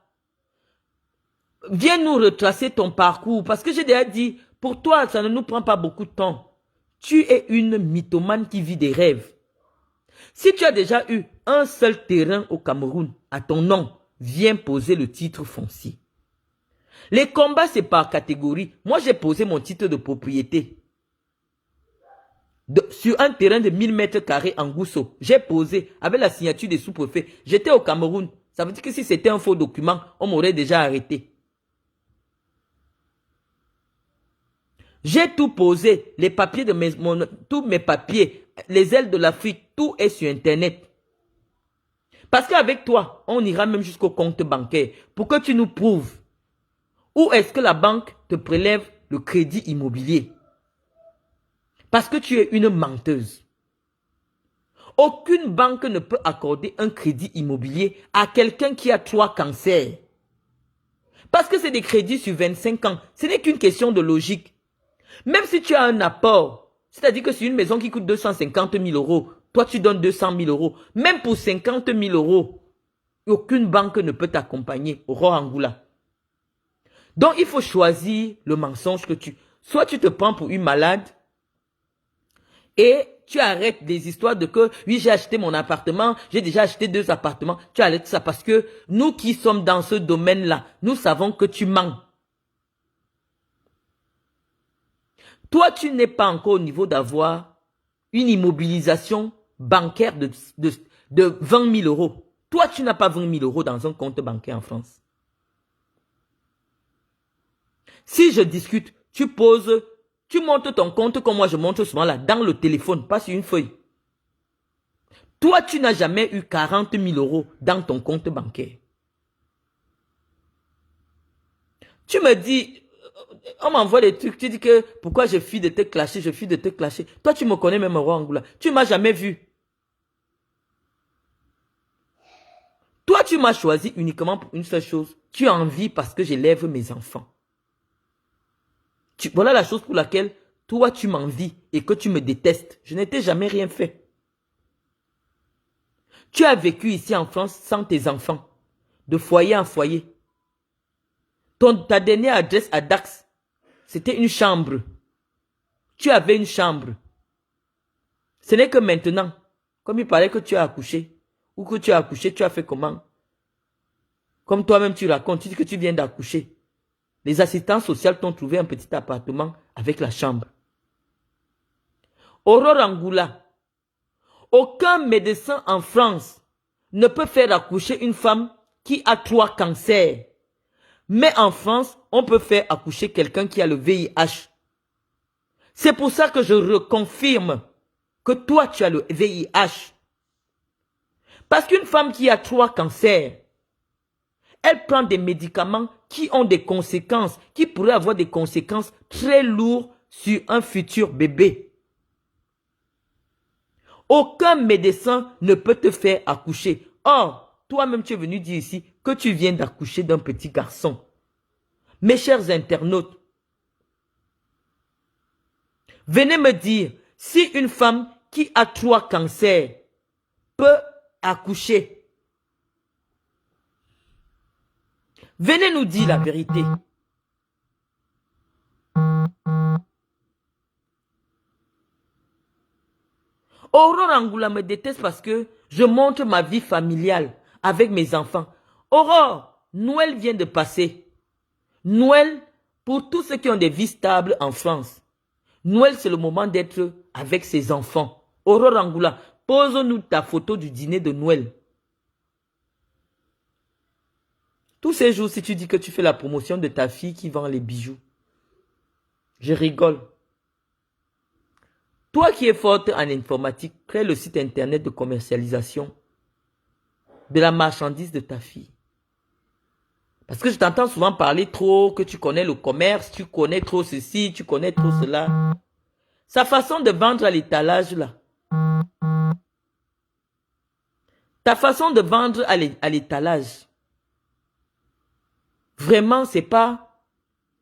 viens nous retracer ton parcours parce que j'ai déjà dit, pour toi, ça ne nous prend pas beaucoup de temps. Tu es une mythomane qui vit des rêves. Si tu as déjà eu un seul terrain au Cameroun à ton nom, viens poser le titre foncier. Les combats, c'est par catégorie. Moi, j'ai posé mon titre de propriété sur un terrain de 1000 mètres carrés en Gousso. J'ai posé avec la signature des sous-préfets. J'étais au Cameroun. Ça veut dire que si c'était un faux document, on m'aurait déjà arrêté. J'ai tout posé, les papiers de tous mes papiers, les ailes de l'Afrique, tout est sur Internet. Parce qu'avec toi, on ira même jusqu'au compte bancaire pour que tu nous prouves où est-ce que la banque te prélève le crédit immobilier. Parce que tu es une menteuse. Aucune banque ne peut accorder un crédit immobilier à quelqu'un qui a 3 cancers. Parce que c'est des crédits sur 25 ans. Ce n'est qu'une question de logique. Même si tu as un apport, c'est-à-dire que c'est une maison qui coûte 250 000 euros, toi tu donnes 200 000 euros, même pour 50 000 euros, aucune banque ne peut t'accompagner, Aurore Angoula. Donc il faut choisir le mensonge que soit tu te prends pour une malade et tu arrêtes des histoires de que, oui j'ai acheté mon appartement, j'ai déjà acheté 2 appartements, tu arrêtes ça parce que nous qui sommes dans ce domaine-là, nous savons que tu mens. Toi, tu n'es pas encore au niveau d'avoir une immobilisation bancaire de 20 000 euros. Toi, tu n'as pas 20 000 euros dans un compte bancaire en France. Si je discute, tu montes ton compte comme moi je montre souvent là, dans le téléphone, pas sur une feuille. Toi, tu n'as jamais eu 40 000 euros dans ton compte bancaire. Tu me dis... On m'envoie des trucs, tu dis que pourquoi je fuis de te clasher, je fuis de te clasher. Toi, tu me connais même, Aurore Angoula. Tu m'as jamais vu. Toi, tu m'as choisi uniquement pour une seule chose. Tu as envie parce que j'élève mes enfants. Voilà la chose pour laquelle toi, tu m'envies et que tu me détestes. Je n'étais jamais rien fait. Tu as vécu ici en France sans tes enfants, de foyer en foyer. Ta dernière adresse à Dax, c'était une chambre. Tu avais une chambre. Ce n'est que maintenant, comme il paraît que tu as accouché, ou que tu as accouché, tu as fait comment? Comme toi-même tu racontes, tu dis que tu viens d'accoucher. Les assistants sociaux t'ont trouvé un petit appartement avec la chambre. Aurore Angoula, aucun médecin en France ne peut faire accoucher une femme qui a 3 cancers. Mais en France, on peut faire accoucher quelqu'un qui a le VIH. C'est pour ça que je reconfirme que toi, tu as le VIH. Parce qu'une femme qui a 3 cancers, elle prend des médicaments qui ont des conséquences, qui pourraient avoir des conséquences très lourdes sur un futur bébé. Aucun médecin ne peut te faire accoucher. Or, toi-même, tu es venu dire ici que tu viens d'accoucher d'un petit garçon. Mes chers internautes, venez me dire si une femme qui a 3 cancers peut accoucher. Venez nous dire la vérité. Aurore Angoula me déteste parce que je montre ma vie familiale avec mes enfants. Aurore, Noël vient de passer. Noël, pour tous ceux qui ont des vies stables en France, Noël c'est le moment d'être avec ses enfants. Aurore Angoula, pose-nous ta photo du dîner de Noël. Tous ces jours, si tu dis que tu fais la promotion de ta fille qui vend les bijoux, je rigole. Toi qui es forte en informatique, crée le site internet de commercialisation de la marchandise de ta fille. Parce que je t'entends souvent parler trop, que tu connais le commerce, tu connais trop ceci, tu connais trop cela. Sa façon de vendre à l'étalage là. Ta façon de vendre à l'étalage. Vraiment, c'est pas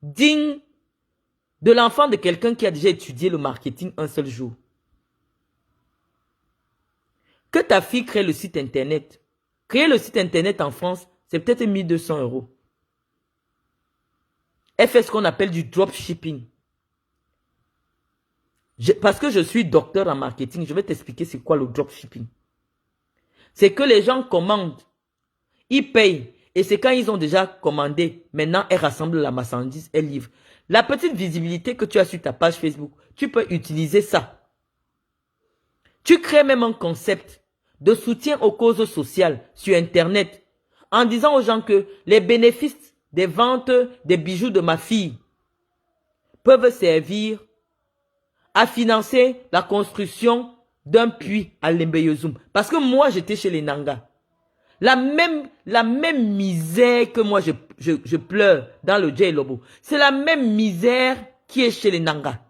digne de l'enfant de quelqu'un qui a déjà étudié le marketing un seul jour. Que ta fille crée le site internet. Créer le site internet en France, c'est peut-être 1200 €. Elle fait ce qu'on appelle du dropshipping. Parce que je suis docteur en marketing, je vais t'expliquer c'est quoi le dropshipping. C'est que les gens commandent, ils payent, et c'est quand ils ont déjà commandé, maintenant elles rassemblent la marchandise, elles livrent. La petite visibilité que tu as sur ta page Facebook, tu peux utiliser ça. Tu crées même un concept de soutien aux causes sociales sur Internet en disant aux gens que les bénéfices des ventes des bijoux de ma fille peuvent servir à financer la construction d'un puits à Lembeyozoum. Parce que moi, j'étais chez les Nanga. La même misère que moi, je pleure dans le Djei Lobo. C'est la même misère qui est chez les Nanga.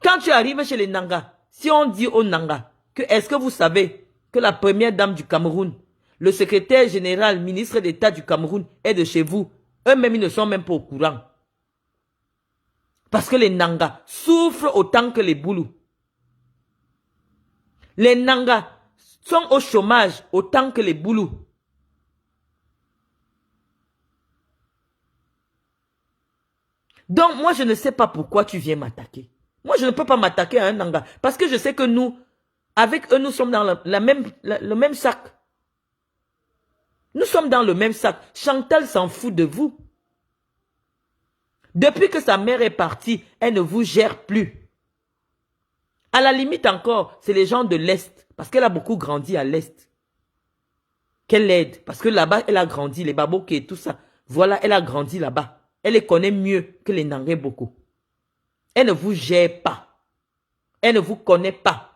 Quand tu arrives chez les Nanga, si on dit aux Nanga que est-ce que vous savez que la première dame du Cameroun, le secrétaire général, ministre d'État du Cameroun est de chez vous, eux-mêmes ils ne sont même pas au courant. Parce que les Nanga souffrent autant que les Boulous. Les Nanga sont au chômage autant que les Boulous. Donc moi je ne sais pas pourquoi tu viens m'attaquer. Moi je ne peux pas m'attaquer à un Nanga. Parce que je sais que nous, avec eux, nous sommes dans le même sac. Nous sommes dans le même sac. Chantal s'en fout de vous. Depuis que sa mère est partie, elle ne vous gère plus. À la limite encore, c'est les gens de l'Est. Parce qu'elle a beaucoup grandi à l'Est. Qu'elle aide. Parce que là-bas, elle a grandi, les Baboké et tout ça. Voilà, elle a grandi là-bas. Elle les connaît mieux que les Nangais beaucoup. Elle ne vous gère pas. Elle ne vous connaît pas.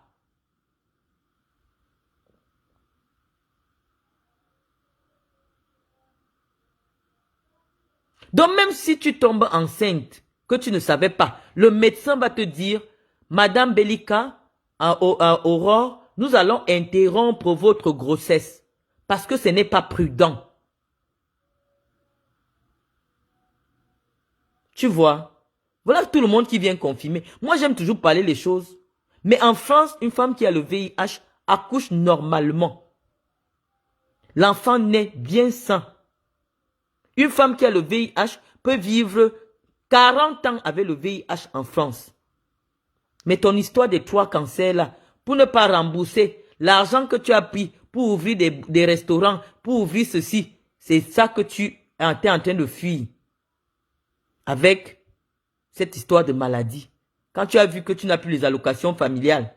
Donc même si tu tombes enceinte, que tu ne savais pas, le médecin va te dire, Madame Belika, à Aurore, nous allons interrompre votre grossesse parce que ce n'est pas prudent. Tu vois, voilà tout le monde qui vient confirmer. Moi, j'aime toujours parler les choses. Mais en France, une femme qui a le VIH accouche normalement. L'enfant naît bien sain. Une femme qui a le VIH peut vivre 40 ans avec le VIH en France. Mais ton histoire des 3 cancers là, pour ne pas rembourser l'argent que tu as pris pour ouvrir des restaurants, pour ouvrir ceci, c'est ça que tu es en train de fuir. Avec cette histoire de maladie. Quand tu as vu que tu n'as plus les allocations familiales,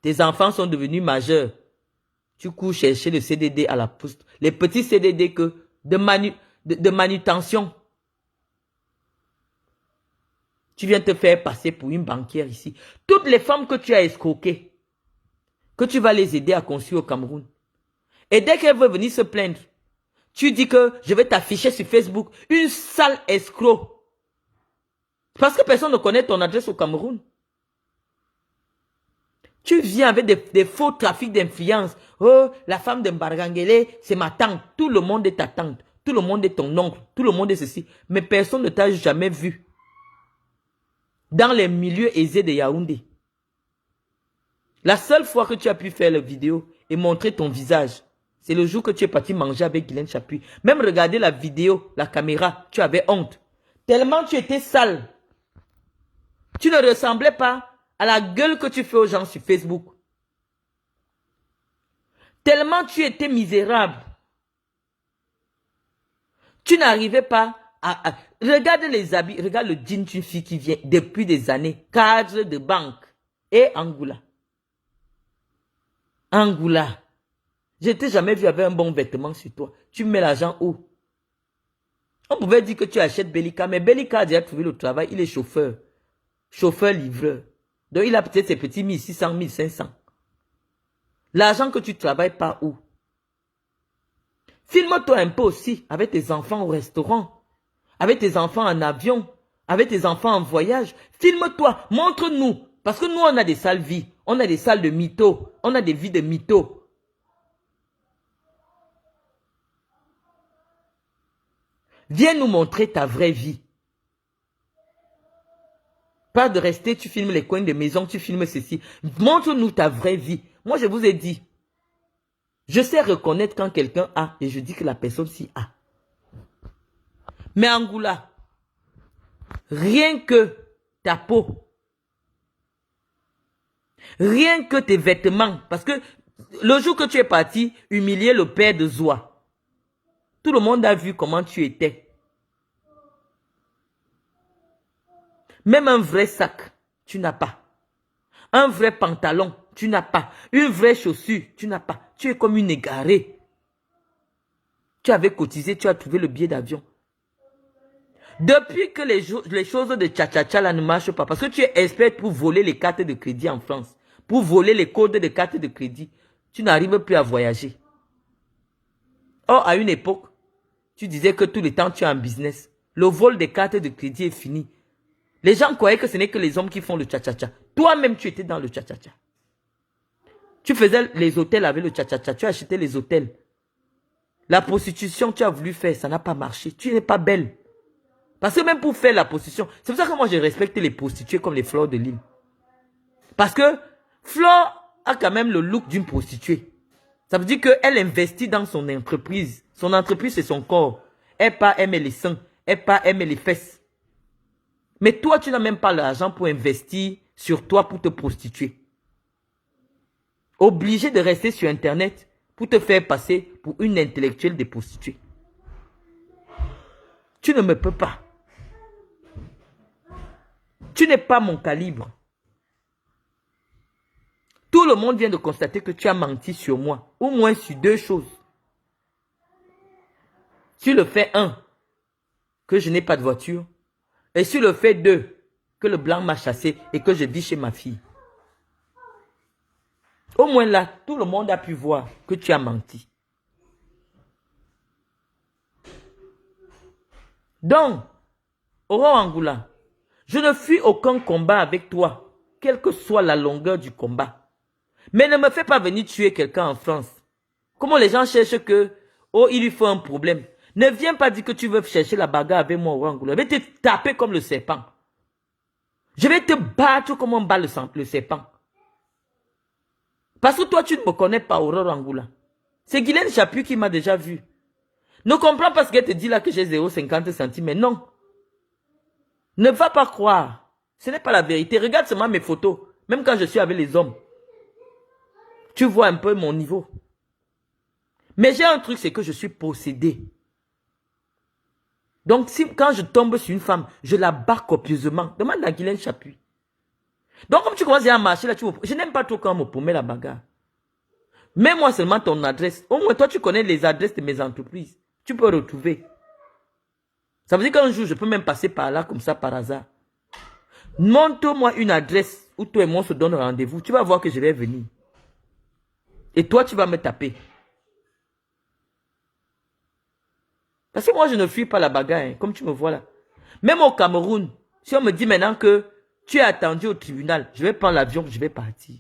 tes enfants sont devenus majeurs, tu cours chercher le CDD à la poste. Les petits CDD de manutention. Tu viens te faire passer pour une banquière ici. Toutes les femmes que tu as escroquées, que tu vas les aider à construire au Cameroun. Et dès qu'elles veulent venir se plaindre, tu dis que je vais t'afficher sur Facebook une sale escroc. Parce que personne ne connaît ton adresse au Cameroun. Tu viens avec des faux trafics d'influence. Oh, la femme de Mbargangele, c'est ma tante. Tout le monde est ta tante. Tout le monde est ton oncle. Tout le monde est ceci. Mais personne ne t'a jamais vu dans les milieux aisés de Yaoundé. La seule fois que tu as pu faire la vidéo et montrer ton visage, c'est le jour que tu es parti manger avec Guylaine Chapuis. Même regarder la vidéo, la caméra, tu avais honte. Tellement tu étais sale. Tu ne ressemblais pas à la gueule que tu fais aux gens sur Facebook. Tellement tu étais misérable. Tu n'arrivais pas à... Regarde les habits, regarde le jean d'une fille qui vient depuis des années. Cadre de banque. Et Angoula. Angoula. Je t'ai jamais vu avec un bon vêtement sur toi. Tu mets l'argent où? On pouvait dire que tu achètes Belika, mais Belika a déjà trouvé le travail. Il est chauffeur. Chauffeur-livreur. Donc il a peut-être ses petits 1600, 1500. L'argent que tu travailles par où? Filme-toi un peu aussi avec tes enfants au restaurant, avec tes enfants en avion, avec tes enfants en voyage. Filme-toi, montre-nous. Parce que nous, on a des sales vies. On a des salles de mythos. On a des vies de mythos. Viens nous montrer ta vraie vie. Pas de rester, tu filmes les coins de maison, tu filmes ceci. Montre-nous ta vraie vie. Moi, je vous ai dit, je sais reconnaître quand quelqu'un a et je dis que la personne s'y a. Mais Angoula, rien que ta peau, rien que tes vêtements, parce que le jour que tu es parti humilier le père de Zoua, tout le monde a vu comment tu étais. Même un vrai sac, tu n'as pas. Un vrai pantalon, tu n'as pas. Une vraie chaussure, tu n'as pas. Tu es comme une égarée. Tu avais cotisé, tu as trouvé le billet d'avion. Depuis que les choses de tcha-tcha-tcha là ne marchent pas, parce que tu es expert pour voler les cartes de crédit en France, pour voler les codes de cartes de crédit, tu n'arrives plus à voyager. Or, à une époque, tu disais que tout le temps tu es en business. Le vol des cartes de crédit est fini. Les gens croyaient que ce n'est que les hommes qui font le tcha-tcha-tcha. Toi-même, tu étais dans le tcha-tcha-tcha. Tu faisais les hôtels avec le tcha-tcha-tcha. Tu achetais les hôtels. La prostitution, tu as voulu faire, ça n'a pas marché. Tu n'es pas belle. Parce que même pour faire la prostitution, c'est pour ça que moi je respecte les prostituées comme les Fleurs de Lille. Parce que Flore a quand même le look d'une prostituée. Ça veut dire qu'elle investit dans son entreprise. Son entreprise, c'est son corps. Elle pas aimer les seins. Elle pas aimer les fesses. Mais toi, tu n'as même pas l'argent pour investir sur toi pour te prostituer. Obligé de rester sur Internet pour te faire passer pour une intellectuelle des prostituées. Tu ne me peux pas. Tu n'es pas mon calibre. Tout le monde vient de constater que tu as menti sur moi. Au moins sur deux choses. Sur le fait 1, que je n'ai pas de voiture. Et sur le fait 2, que le blanc m'a chassé et que je vis chez ma fille. Au moins là, tout le monde a pu voir que tu as menti. Donc, Aurore Angoula, je ne fuis aucun combat avec toi, quelle que soit la longueur du combat. Mais ne me fais pas venir tuer quelqu'un en France. Comment les gens cherchent que, oh, il lui faut un problème. Ne viens pas dire que tu veux chercher la bagarre avec moi, Aurore Angoula. Je vais te taper comme le serpent. Je vais te battre comme on bat le serpent. Parce que toi, tu ne me connais pas, Aurore Angoula. C'est Guylaine Chapuis qui m'a déjà vu. Ne comprends pas ce qu'elle te dit là que j'ai 0,50 centimes. Non. Ne va pas croire. Ce n'est pas la vérité. Regarde seulement mes photos. Même quand je suis avec les hommes. Tu vois un peu mon niveau. Mais j'ai un truc, c'est que je suis possédé. Donc quand je tombe sur une femme, je la bats copieusement. Demande à Guylaine Chapuis. Donc comme tu commences à marcher là, je n'aime pas trop quand on me promet la bagarre. Mets-moi seulement ton adresse. Au moins toi tu connais les adresses de mes entreprises. Tu peux retrouver. Ça veut dire qu'un jour je peux même passer par là comme ça par hasard. Montre-moi une adresse où toi et moi on se donne rendez-vous. Tu vas voir que je vais venir. Et toi tu vas me taper. Parce que moi je ne fuis pas la bagarre, hein, comme tu me vois là. Même au Cameroun, si on me dit maintenant que tu es attendu au tribunal, je vais prendre l'avion, je vais partir.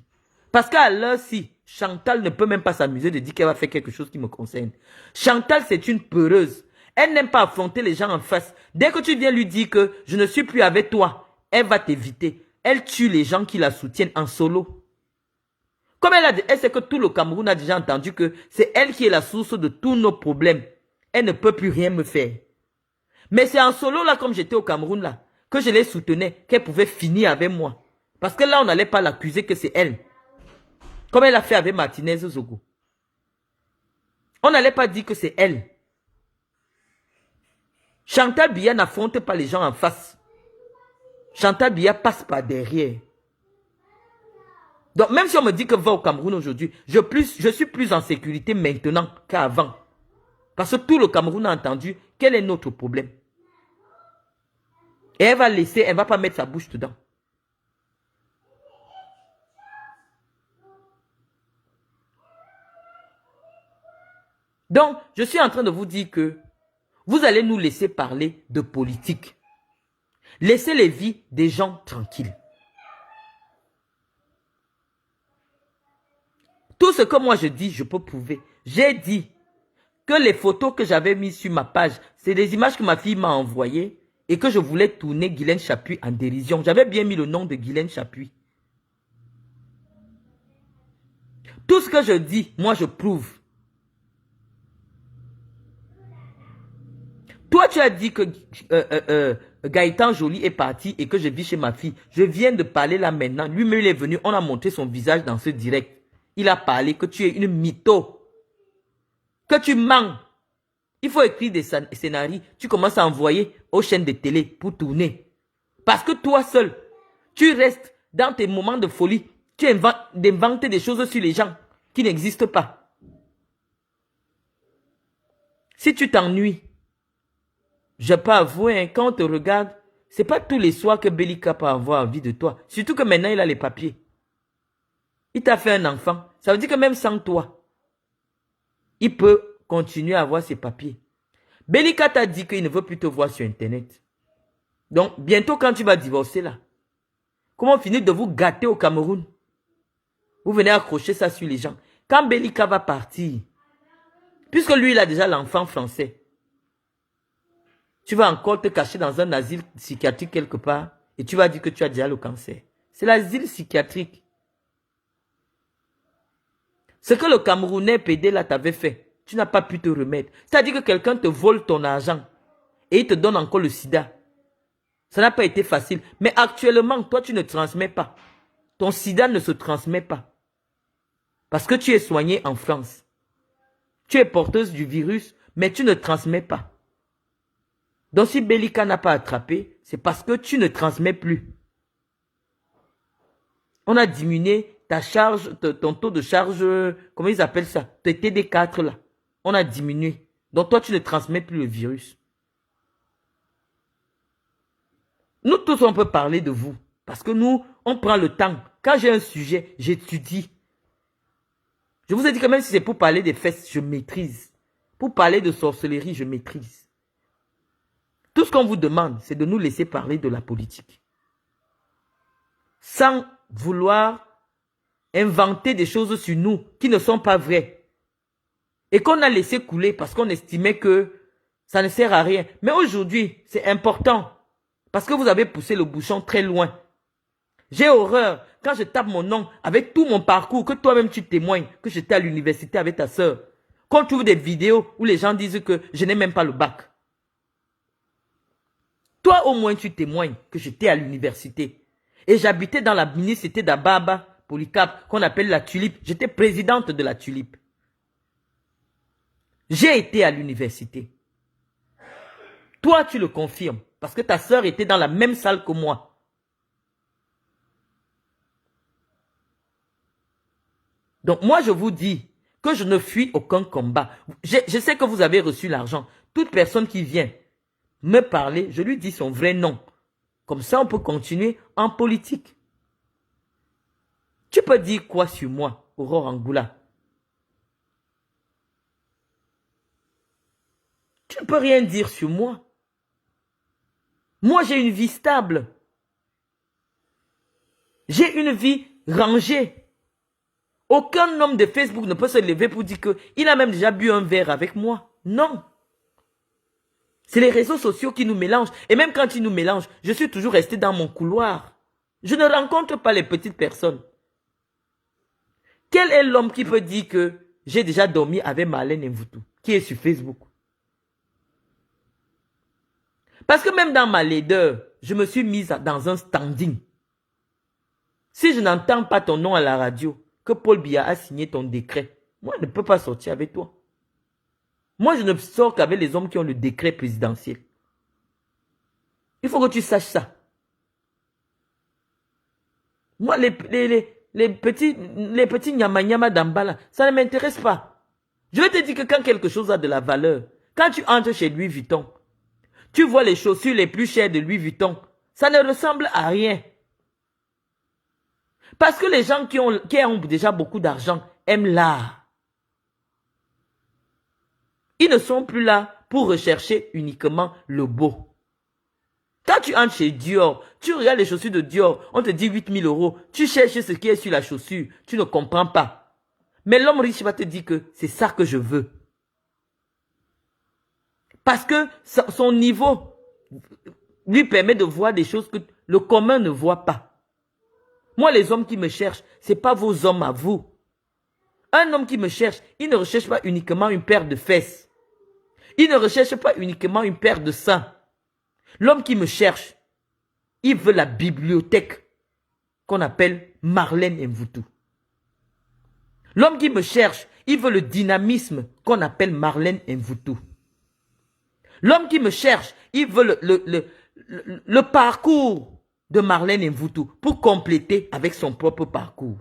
Parce qu'à l'heure-ci, Chantal ne peut même pas s'amuser de dire qu'elle va faire quelque chose qui me concerne. Chantal, c'est une peureuse. Elle n'aime pas affronter les gens en face. Dès que tu viens lui dire que je ne suis plus avec toi, elle va t'éviter. Elle tue les gens qui la soutiennent en solo. Comme elle sait que tout le Cameroun a déjà entendu que c'est elle qui est la source de tous nos problèmes. Elle ne peut plus rien me faire. Mais c'est en solo là, comme j'étais au Cameroun là, que je les soutenais, qu'elle pouvait finir avec moi. Parce que là, on n'allait pas l'accuser que c'est elle. Comme elle a fait avec Martinez Zogo. On n'allait pas dire que c'est elle. Chantal Biya n'affronte pas les gens en face. Chantal Biya passe par derrière. Donc même si on me dit que va au Cameroun aujourd'hui, je suis plus en sécurité maintenant qu'avant. Parce que tout le Cameroun a entendu quel est notre problème. Et elle va laisser, elle ne va pas mettre sa bouche dedans. Donc, je suis en train de vous dire que vous allez nous laisser parler de politique. Laissez les vies des gens tranquilles. Tout ce que moi je dis, je peux prouver. J'ai dit que les photos que j'avais mises sur ma page, c'est des images que ma fille m'a envoyées et que je voulais tourner Guylaine Chapuis en dérision. J'avais bien mis le nom de Guylaine Chapuis. Tout ce que je dis, moi je prouve. Toi, tu as dit que Gaëtan Joly est parti et que je vis chez ma fille. Je viens de parler là maintenant. Lui-même, il est venu, on a montré son visage dans ce direct. Il a parlé que tu es une mytho. Que tu mens. Il faut écrire des scénarios. Tu commences à envoyer aux chaînes de télé pour tourner. Parce que toi seul, tu restes dans tes moments de folie. Tu inventes des choses sur les gens qui n'existent pas. Si tu t'ennuies, je peux avouer, hein, quand on te regarde, c'est pas tous les soirs que Belika peut avoir envie de toi. Surtout que maintenant, il a les papiers. Il t'a fait un enfant. Ça veut dire que même sans toi, il peut continuer à avoir ses papiers. Belika t'a dit qu'il ne veut plus te voir sur Internet. Donc, bientôt quand tu vas divorcer là, comment finir de vous gâter au Cameroun? Vous venez accrocher ça sur les gens. Quand Belika va partir, puisque lui, il a déjà l'enfant français, tu vas encore te cacher dans un asile psychiatrique quelque part et tu vas dire que tu as déjà le cancer. C'est l'asile psychiatrique. Ce que le Camerounais PD là t'avait fait, tu n'as pas pu te remettre. C'est-à-dire que quelqu'un te vole ton argent et il te donne encore le sida. Ça n'a pas été facile. Mais actuellement, toi, tu ne transmets pas. Ton sida ne se transmet pas. Parce que tu es soigné en France. Tu es porteuse du virus, mais tu ne transmets pas. Donc si Belika n'a pas attrapé, c'est parce que tu ne transmets plus. On a diminué ta charge, ton taux de charge, comment ils appellent ça? Tes TD4 là. On a diminué. Donc toi, tu ne transmets plus le virus. Nous tous, on peut parler de vous. Parce que nous, on prend le temps. Quand j'ai un sujet, j'étudie. Je vous ai dit que même si c'est pour parler des fesses, je maîtrise. Pour parler de sorcellerie, je maîtrise. Tout ce qu'on vous demande, c'est de nous laisser parler de la politique. Sans vouloir inventer des choses sur nous qui ne sont pas vraies. Et qu'on a laissé couler parce qu'on estimait que ça ne sert à rien. Mais aujourd'hui, c'est important. Parce que vous avez poussé le bouchon très loin. J'ai horreur quand je tape mon nom avec tout mon parcours, que toi-même tu témoignes que j'étais à l'université avec ta soeur. Qu'on trouve des vidéos où les gens disent que je n'ai même pas le bac. Toi au moins tu témoignes que j'étais à l'université. Et j'habitais dans la mini-cité d'Ababa, Polycarpe, qu'on appelle la Tulipe. J'étais présidente de la Tulipe. J'ai été à l'université. Toi tu le confirmes. Parce que ta soeur était dans la même salle que moi. Donc moi je vous dis que je ne fuis aucun combat. Je sais que vous avez reçu l'argent. Toute personne qui vient me parler, je lui dis son vrai nom. Comme ça on peut continuer en politique. Tu peux dire quoi sur moi, Aurore Angoula? Tu ne peux rien dire sur moi. Moi j'ai une vie stable. J'ai une vie rangée. Aucun homme de Facebook ne peut se lever pour dire qu'il a même déjà bu un verre avec moi. Non. C'est les réseaux sociaux qui nous mélangent. Et même quand ils nous mélangent, je suis toujours resté dans mon couloir. Je ne rencontre pas les petites personnes. Quel est l'homme qui peut dire que j'ai déjà dormi avec Marlène Mvutu, qui est sur Facebook? Parce que même dans ma laideur, je me suis mise dans un standing. Si je n'entends pas ton nom à la radio, que Paul Biya a signé ton décret, moi je ne peux pas sortir avec toi. Moi je ne sors qu'avec les hommes qui ont le décret présidentiel. Il faut que tu saches ça. Moi les petits nyama d'Ambala, ça ne m'intéresse pas. Je vais te dire que quand quelque chose a de la valeur, quand tu entres chez Louis Vuitton, tu vois les chaussures les plus chères de Louis Vuitton, ça ne ressemble à rien. Parce que les gens qui ont déjà beaucoup d'argent aiment l'art. Ils ne sont plus là pour rechercher uniquement le beau. Quand tu entres chez Dior, tu regardes les chaussures de Dior, on te dit 8 000 €. Tu cherches ce qui est sur la chaussure, tu ne comprends pas. Mais l'homme riche va te dire que c'est ça que je veux. Parce que son niveau lui permet de voir des choses que le commun ne voit pas. Moi, les hommes qui me cherchent, ce n'est pas vos hommes à vous. Un homme qui me cherche, il ne recherche pas uniquement une paire de fesses. Il ne recherche pas uniquement une paire de seins. L'homme qui me cherche, il veut la bibliothèque qu'on appelle Marlène Mvutu. L'homme qui me cherche, il veut le dynamisme qu'on appelle Marlène Mvutu. L'homme qui me cherche, il veut le parcours de Marlène Mvutu pour compléter avec son propre parcours.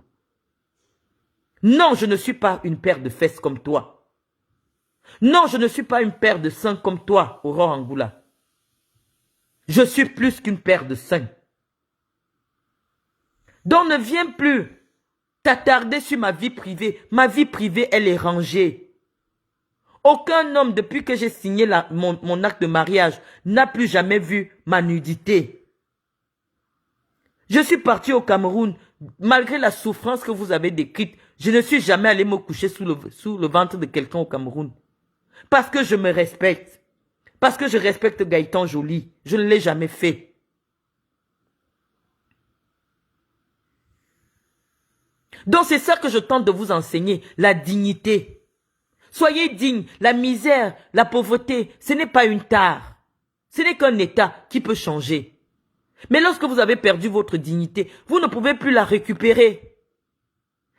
Non, je ne suis pas une paire de fesses comme toi. Non, je ne suis pas une paire de seins comme toi, Aurore Angoula. Je suis plus qu'une paire de seins. Donc ne viens plus t'attarder sur ma vie privée. Ma vie privée, elle est rangée. Aucun homme, depuis que j'ai signé mon acte de mariage, n'a plus jamais vu ma nudité. Je suis parti au Cameroun, malgré la souffrance que vous avez décrite, je ne suis jamais allé me coucher sous le ventre de quelqu'un au Cameroun. Parce que je me respecte. Parce que je respecte Gaëtan Joly. Je ne l'ai jamais fait. Donc c'est ça que je tente de vous enseigner, la dignité. Soyez dignes, la misère, la pauvreté, ce n'est pas une tare. Ce n'est qu'un état qui peut changer. Mais lorsque vous avez perdu votre dignité, vous ne pouvez plus la récupérer.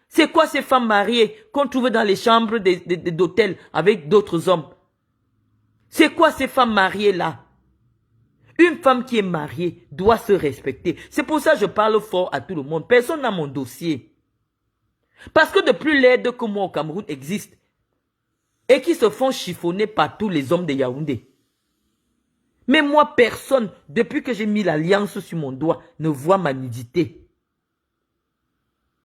C'est quoi ces femmes mariées qu'on trouve dans les chambres d'hôtel avec d'autres hommes? C'est quoi ces femmes mariées-là? Une femme qui est mariée doit se respecter. C'est pour ça que je parle fort à tout le monde. Personne n'a mon dossier. Parce que de plus laide que moi au Cameroun existe et qui se font chiffonner par tous les hommes de Yaoundé. Mais moi, personne, depuis que j'ai mis l'alliance sur mon doigt, ne voit ma nudité.